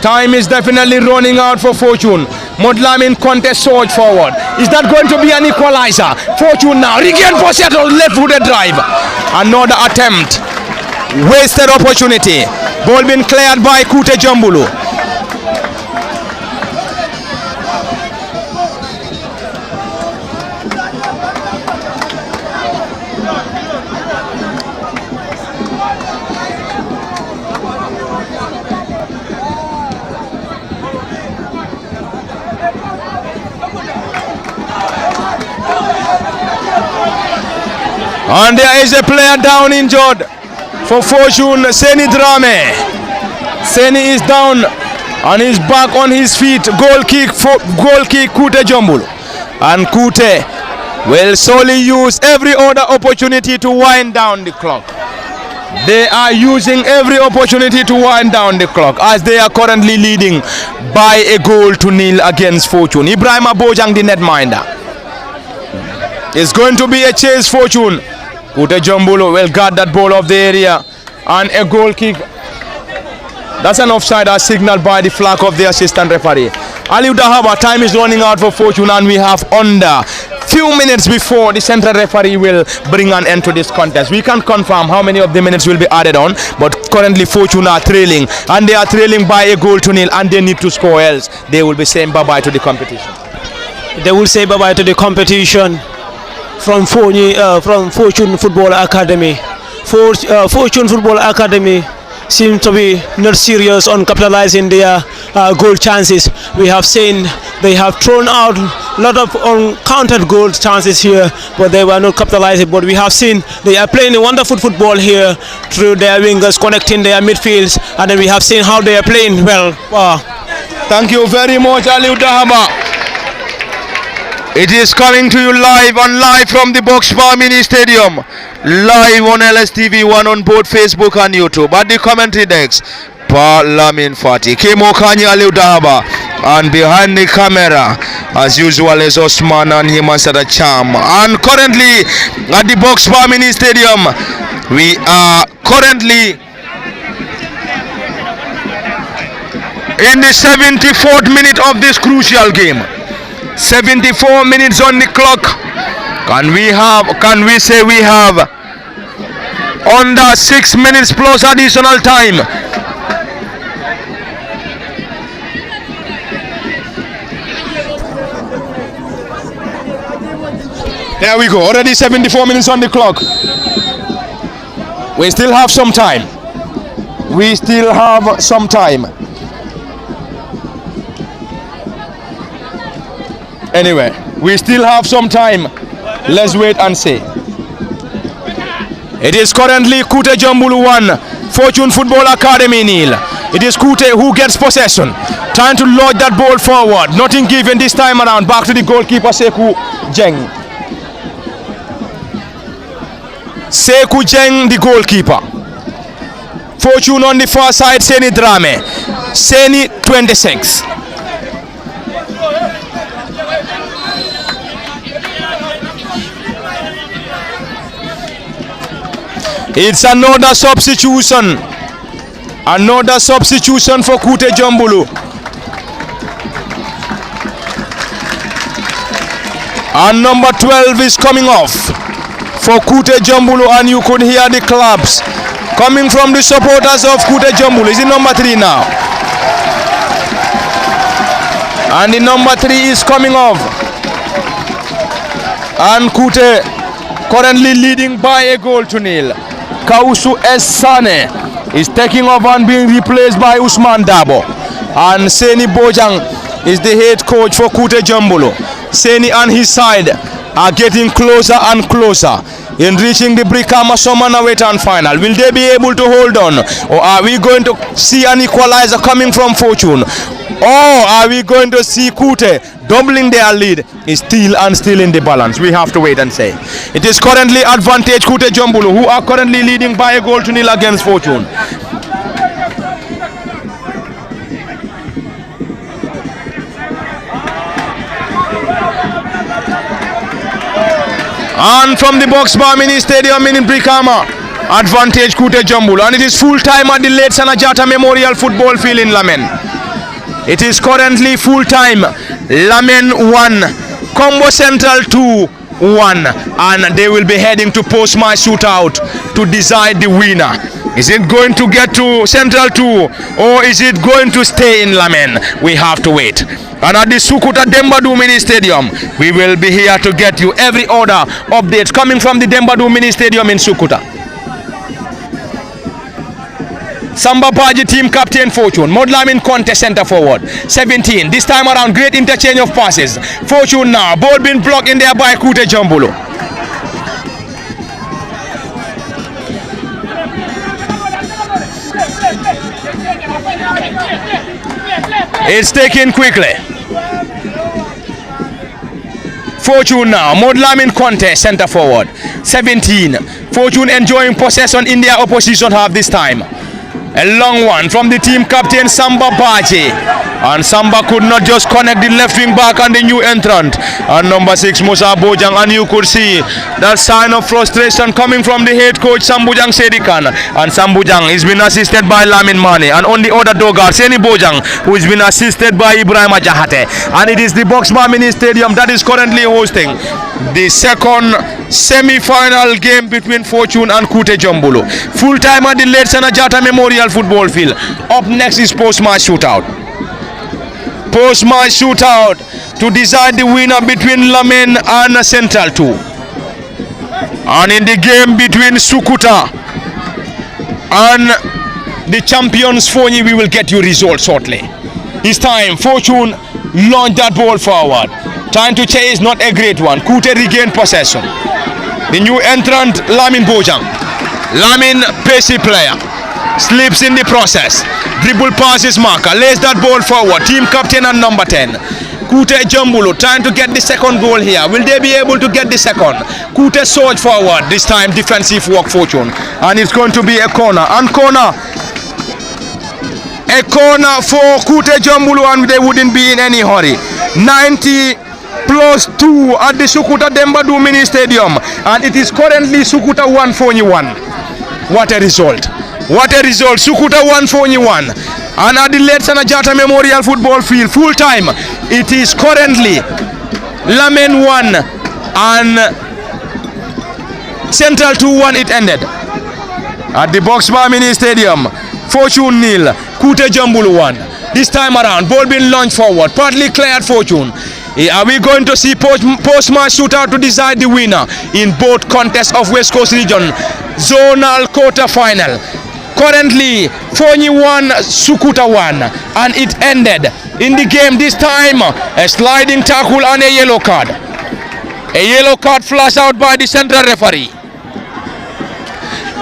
Time is definitely running out for Fortune. Modlamin contest surge forward. Is that going to be an equalizer? Fortune now regain possession of left-footed drive. Another attempt. Wasted opportunity. Ball being cleared by Kutajombulu. And there is a player down injured for Fortune, Seni Drame. Seni is down and is back on his feet. Goal kick Kutajombulu. And Kute will solely use every other opportunity to wind down the clock. They are using every opportunity to wind down the clock as they are currently leading by a goal to nil against Fortune. Ibrahima Bojang, the netminder. It's going to be a chase, Fortune. Kutajombulu will guard that ball off the area and a goal kick. That's an offside as signaled by the flag of the assistant referee. Aliu Dahaba, time is running out for Fortune and we have under few minutes before the central referee will bring an end to this contest. We can't confirm how many of the minutes will be added on, but currently Fortune are trailing and they are trailing by a goal to nil and they need to score, else they will be saying bye-bye to the competition. They will say bye-bye to the competition. From Fortune Football Academy. Fortune Football Academy seem to be not serious on capitalizing their goal chances. We have seen they have thrown out a lot of uncounted goal chances here, but they were not capitalizing. But we have seen they are playing a wonderful football here through their wingers connecting their midfields, and then we have seen how they are playing well. Thank you very much, Aliu Dahaba. It is coming to you live from the Box Bar Mini Stadium, live on LSTV1 on both Facebook and YouTube. At the commentary decks, Lamin Fati, Kemo Kanye, Aliu Dahaba, and behind the camera, as usual, is Osman and him as the charm. And currently at the Box Bar Mini Stadium, we are currently in the 74th minute of this crucial game. 74 minutes on the clock. Can we say we have under 6 minutes plus additional time? There we go. Already 74 minutes on the clock. We still have some time. Anyway, we still have some time. Let's wait and see. It is currently Kutajombulu 1, Fortune Football Academy nil. It is Kute who gets possession, trying to lodge that ball forward. Nothing given this time around. Back to the goalkeeper, Sekou Jeng. Sekou Jeng, the goalkeeper. Fortune on the far side, Seni Drame. Seni 26. It's another substitution. Another substitution for Kutajombulu. And number 12 is coming off for Kutajombulu, and you could hear the claps coming from the supporters of Kutajombulu. Is it number 3 now? And the number 3 is coming off. And Kute currently leading by a goal to nil. Kausu S. Sane is taking over and being replaced by Usman Dabo. And Seni Bojang is the head coach for Kutajombulu. Seni and his side are getting closer and closer in reaching the Brikama Nawettan final. Will they be able to hold on, or are we going to see an equalizer coming from Fortune, or are we going to see Kute doubling their lead? Is still in the balance. We have to wait and say. It is currently advantage Kutajombulu, who are currently leading by a goal to nil against Fortune. And from the box bar mini stadium in Brikama, advantage Kutajombulu, and it is full time at the late Sanajata Memorial Football Field in Lamen. It is currently full time. Lamen 1, Combo Central 2-1, and they will be heading to post-match shootout to decide the winner. Is it going to get to Central 2, or is it going to stay in Lamen? We have to wait. And at the Sukuta Dembadu Mini Stadium, we will be here to get you every order updates coming from the Dembadu Mini Stadium in Sukuta. Samba Baji team captain Fortune. Modlamin contest center forward. 17. This time around, great interchange of passes. Fortune now. Ball being blocked in there by Kutajombulu. It's taken quickly. Fortune now. Modlamin contest center forward. 17. Fortune enjoying possession in their opposition half this time. A long one from the team captain Samba Baji, and Samba could not just connect the left wing back and the new entrant, and number 6 Musa Bojang, and you could see that sign of frustration coming from the head coach Sambujang Sedikan, and Sambujang is been assisted by Lamin Mane, and on the other dogger Seni Bojang, who is been assisted by Ibrahim Jahate. And it is the Boxbar Mini Stadium that is currently hosting the second semi-final game between Fortune and Kutajombulu. Full time at the late Sanajata Memorial Football Field. Up next is post-match shootout. Post-match shootout to decide the winner between Lamen and Central 2. And in the game between Sukuta and the champions Fonyi, we will get you results shortly. This time Fortune launched that ball forward. Trying to chase, not a great one. Kute regained possession. The new entrant Lamin Bojang. Lamin, pacey player, slips in the process. Dribble passes marker, lays that ball forward. Team captain and number 10. Kutajombulu trying to get the second goal here. Will they be able to get the second? Kute surge forward. This time defensive work Fortune. And it's going to be a corner. And corner. A corner for Kutajombulu, and they wouldn't be in any hurry. 90 plus 2 at the Sukuta Dembadu Mini Stadium, and it is currently Sukuta 1 Fonyi 1. What a result! What a result! Sukuta 1 Fonyi 1, and at the late Sanajata Memorial Football Field, full time, it is currently Lamen 1 and Central 2-1. It ended at the Boxbar Mini Stadium. Fortune nil, Kutajombulu 1. This time around, ball being launched forward, partly cleared Fortune. Are we going to see post-match shootout to decide the winner in both contests of West Coast Region Zonal Quarter-Final? Currently, Fonyi 1, Sukuta 1, and it ended in the game this time. A sliding tackle and a yellow card. A yellow card flashed out by the central referee.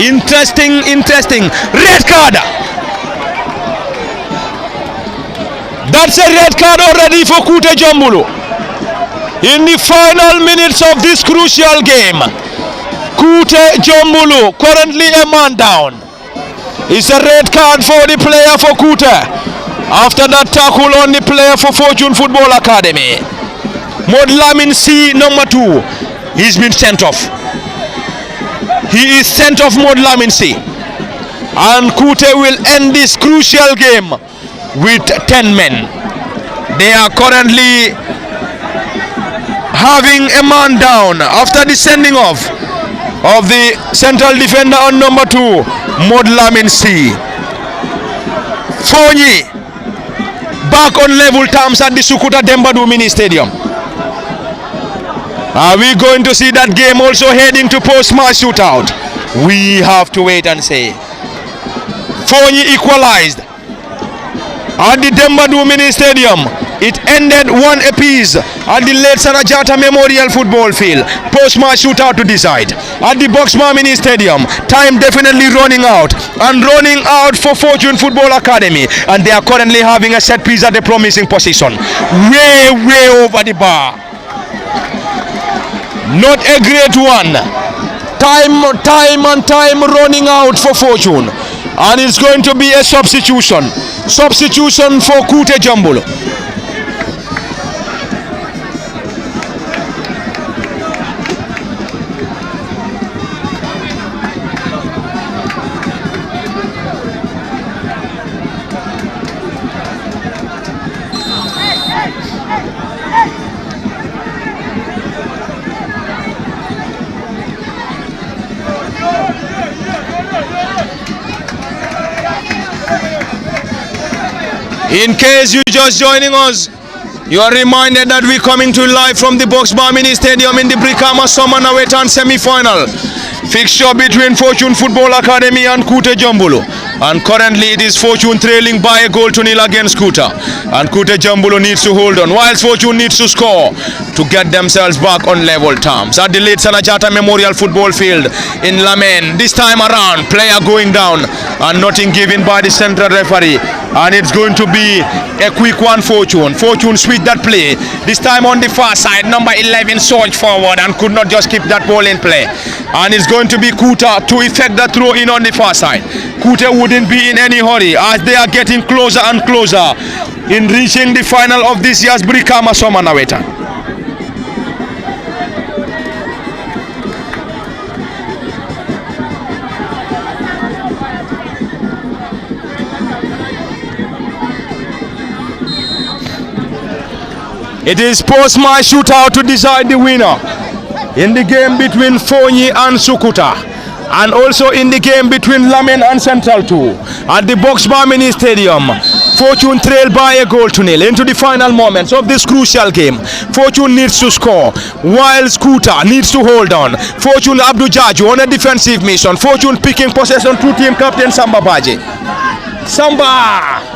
Interesting. Red card. That's a red card already for Kutajombulu. In the final minutes of this crucial game, Kutajombulu currently a man down. It's a red card for the player for Kuta after that tackle on the player for Fortune Football Academy. Modlamin C number 2, he's been sent off. He is sent off, Modlamin C. And Kute will end this crucial game with 10 men. They are currently having a man down after the sending off of the central defender on number 2, Modlamin C. Fonyi back on level terms at the Sukuta Dembadu Mini Stadium. Are we going to see that game also heading to post-match shootout? We have to wait and see. Fonyi equalized at the Dembadu Mini Stadium. It ended 1 apiece at the late Sanajata Memorial Football Field. Post-match shootout to decide. At the Boxma Mini Stadium, time definitely running out. And running out for Fortune Football Academy. And they are currently having a set piece at a promising position. Way over the bar. Not a great one. Time running out for Fortune. And it's going to be a substitution. Substitution for Kutajombulu. In case you're just joining us, you are reminded that we're coming to you live from the Boxbar Mini Stadium in the Brikama Summer Nawettan semi-final. Fixture between Fortune Football Academy and Kutajombulu. And currently it is Fortune trailing by a goal to nil against Kuta. And Kutajombulu needs to hold on, whilst Fortune needs to score to get themselves back on level terms. At the late Sanajata Memorial Football Field in Lamen. This time around, player going down and nothing given by the central referee. And it's going to be a quick one Fortune. Fortune switched that play. This time on the far side, number 11 surged forward and could not just keep that ball in play. And it's going to be Kuta to effect that throw in on the far side. Kuta wouldn't be in any hurry as they are getting closer and closer in reaching the final of this year's Brikama Summer Nawettan. It is post-match shootout to decide the winner in the game between Fonyi and Sukuta, and also in the game between Lamen and Central 2 at the Boxbar Mini Stadium. Fortune trailed by a goal to nil into the final moments of this crucial game. Fortune needs to score while Kuta needs to hold on. Fortune Abdul Jaju on a defensive mission. Fortune picking possession through team captain Samba Baje. Samba!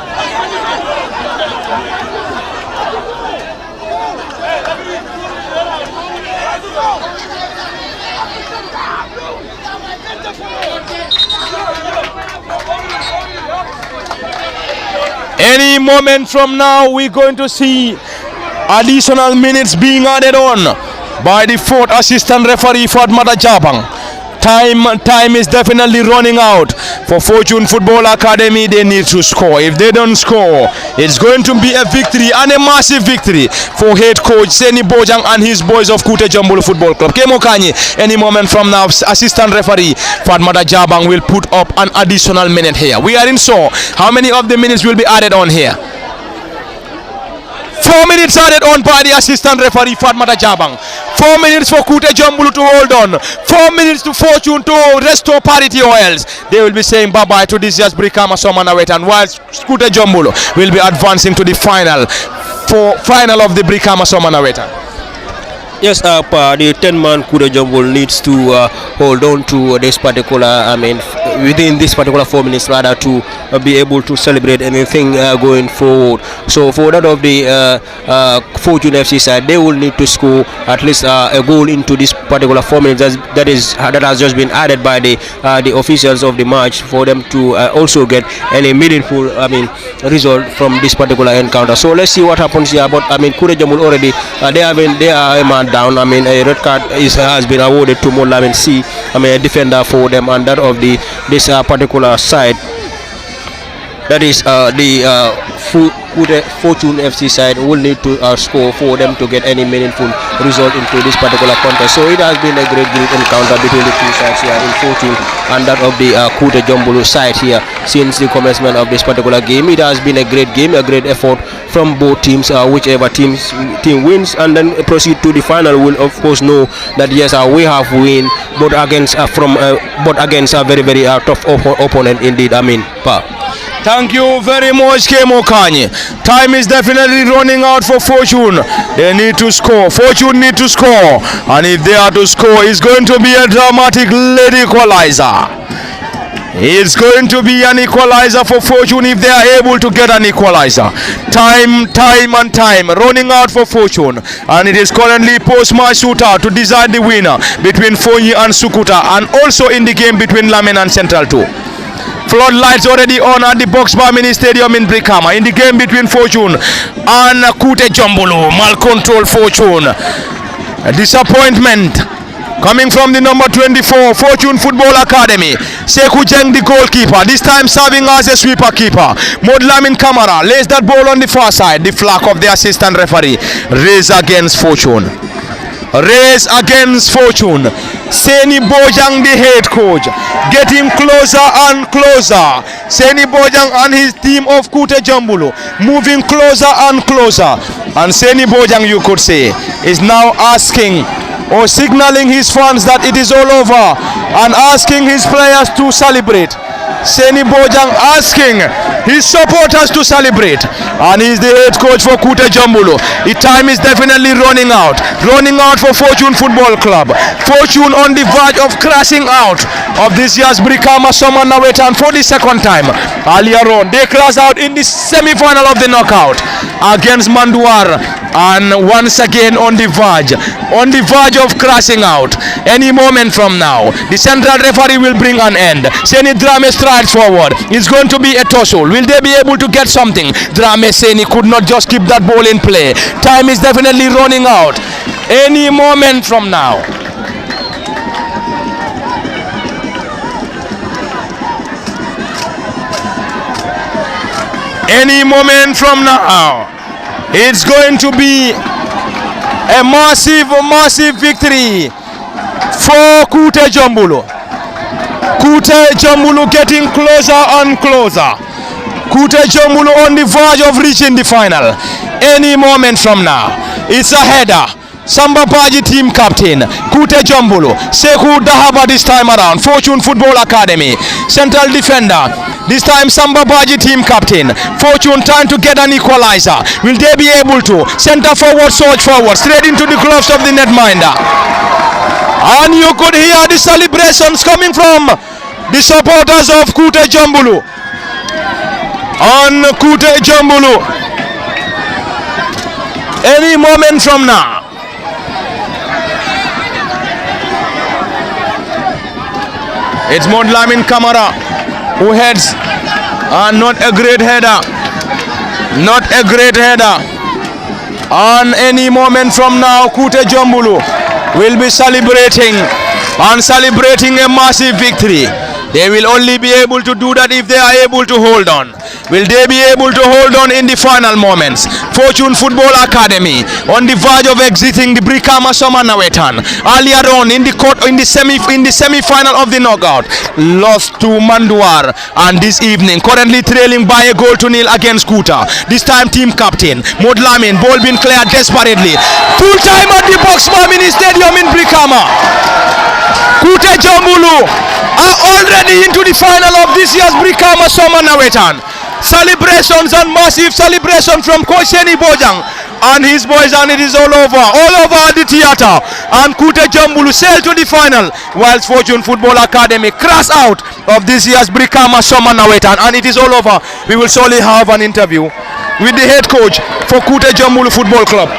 Any moment from now, we're going to see additional minutes being added on by the 4th assistant referee Fatmata Jabang. Time is definitely running out for Fortune Football Academy. They need to score. If they don't score, it's going to be a victory, and a massive victory for head coach Seni Bojang and his boys of Kutajombulu Football Club. Kemo Kanye, any moment from now, assistant referee Fatmata Jabang will put up an additional minute here. We are in so. How many of the minutes will be added on here? 4 minutes added on by the assistant referee Fatmata Jabang. 4 minutes for Kutajombulu to hold on. 4 minutes to Fortune to restore parity, or else they will be saying bye-bye to this year's Brikama Summer Nawettan, whilst Kutajombulu will be advancing to the final of the Brikama Summer Nawettan. Yes, the 10-man Kutajombulu needs to hold on to this particular, within this particular 4 minutes rather, to be able to celebrate anything going forward. So for that of the Fortune FC side, they will need to score at least a goal into this particular 4 minutes that has just been added by the officials of the match, for them to also get any meaningful result from this particular encounter. So let's see what happens here. But Kutajombulu already they are a man down. A red card has been awarded to Modlamin C, a defender for them, and that of this particular side that is the Fortune FC side will need to score for them to get any meaningful result into this particular contest. So it has been a great encounter between the two sides here in Fortune and that of the Kutajombulu side here since the commencement of this particular game. It has been a great game, a great effort from both teams. Whichever team wins and then proceed to the final will of course know that yes, we have win, but against a very very tough opponent indeed. Thank you very much, Kemo Kanye. Time is definitely running out for Fortune. They need to score. Fortune need to score. And if they are to score, it's going to be a dramatic late equalizer. It's going to be an equalizer for Fortune if they are able to get an equalizer. Time running out for Fortune. And it is currently post-match shootout to decide the winner between Fonyi and Sukuta, and also in the game between Lamen and Central 2. Floodlights already on at the Boxbar Mini Stadium in Brikama in the game between Fortune and Kutajombulu. Mal-controlled Fortune. A disappointment coming from the number 24 Fortune Football Academy. Sekou Jeng, the goalkeeper, this time serving as a sweeper keeper. Modlamin Kamara lays that ball on the far side. The flag of the assistant referee. Race against Fortune. Race against Fortune. Seni Bojang, the head coach, getting closer and closer. Seni Bojang and his team of Kutajombulu moving closer and closer. And Seni Bojang, you could say, is now asking or signaling his fans that it is all over and asking his players to celebrate. Seni Bojang asking his supporters to celebrate, and he's the head coach for Kutajombulu. The time is definitely running out for Fortune Football Club. Fortune on the verge of crashing out of this year's Brikama Summer Nawettan for the second time. Earlier on, they crashed out in the semi-final of the knockout against Manduar, and once again on the verge of crashing out. Any moment from now, the central referee will bring an end. Seni Drame strides forward. It's going to be a tussle. Will they be able to get something? Drame Seni could not just keep that ball in play. Time is definitely running out. Any moment from now. Any moment from now, it's going to be a massive victory for Kutajombulu. Kutajombulu getting closer and closer. Kutajombulu on the verge of reaching the final. Any moment from now. It's a header. Samba Baji team captain, Kutajombulu, Sekou Dahaba this time around, Fortune Football Academy, central defender, this time Samba Baji team captain, Fortune trying to get an equalizer. Will they be able to? Center forward, surge forward, straight into the gloves of the netminder. And you could hear the celebrations coming from the supporters of Kutajombulu. On Kutajombulu. Any moment from now. It's Modlamin Kamara who heads, and not a great header. Not a great header. And any moment from now, Kutajombulu will be celebrating a massive victory. They will only be able to do that if they are able to hold on. Will they be able to hold on in the final moments? Fortune Football Academy on the verge of exiting the Brikama Summer Nawettan. Earlier on in the semi-final of the knockout, lost to Manduar, and this evening currently trailing by a goal to nil against Kuta. This time team captain Modlamin, ball being cleared desperately. Full time at the Boxbar Mini Stadium in Brikama. Kutajombulu are already into the final of this year's Brikama Summer Nawettan. Celebrations and massive celebration from Coach Seni Bojang and his boys, and it is all over at the theatre. And Kutajombulu sail to the final, whilst Fortune Football Academy crash out of this year's Brikama Summer Nawettan, and it is all over. We will surely have an interview with the head coach for Kutajombulu Football Club.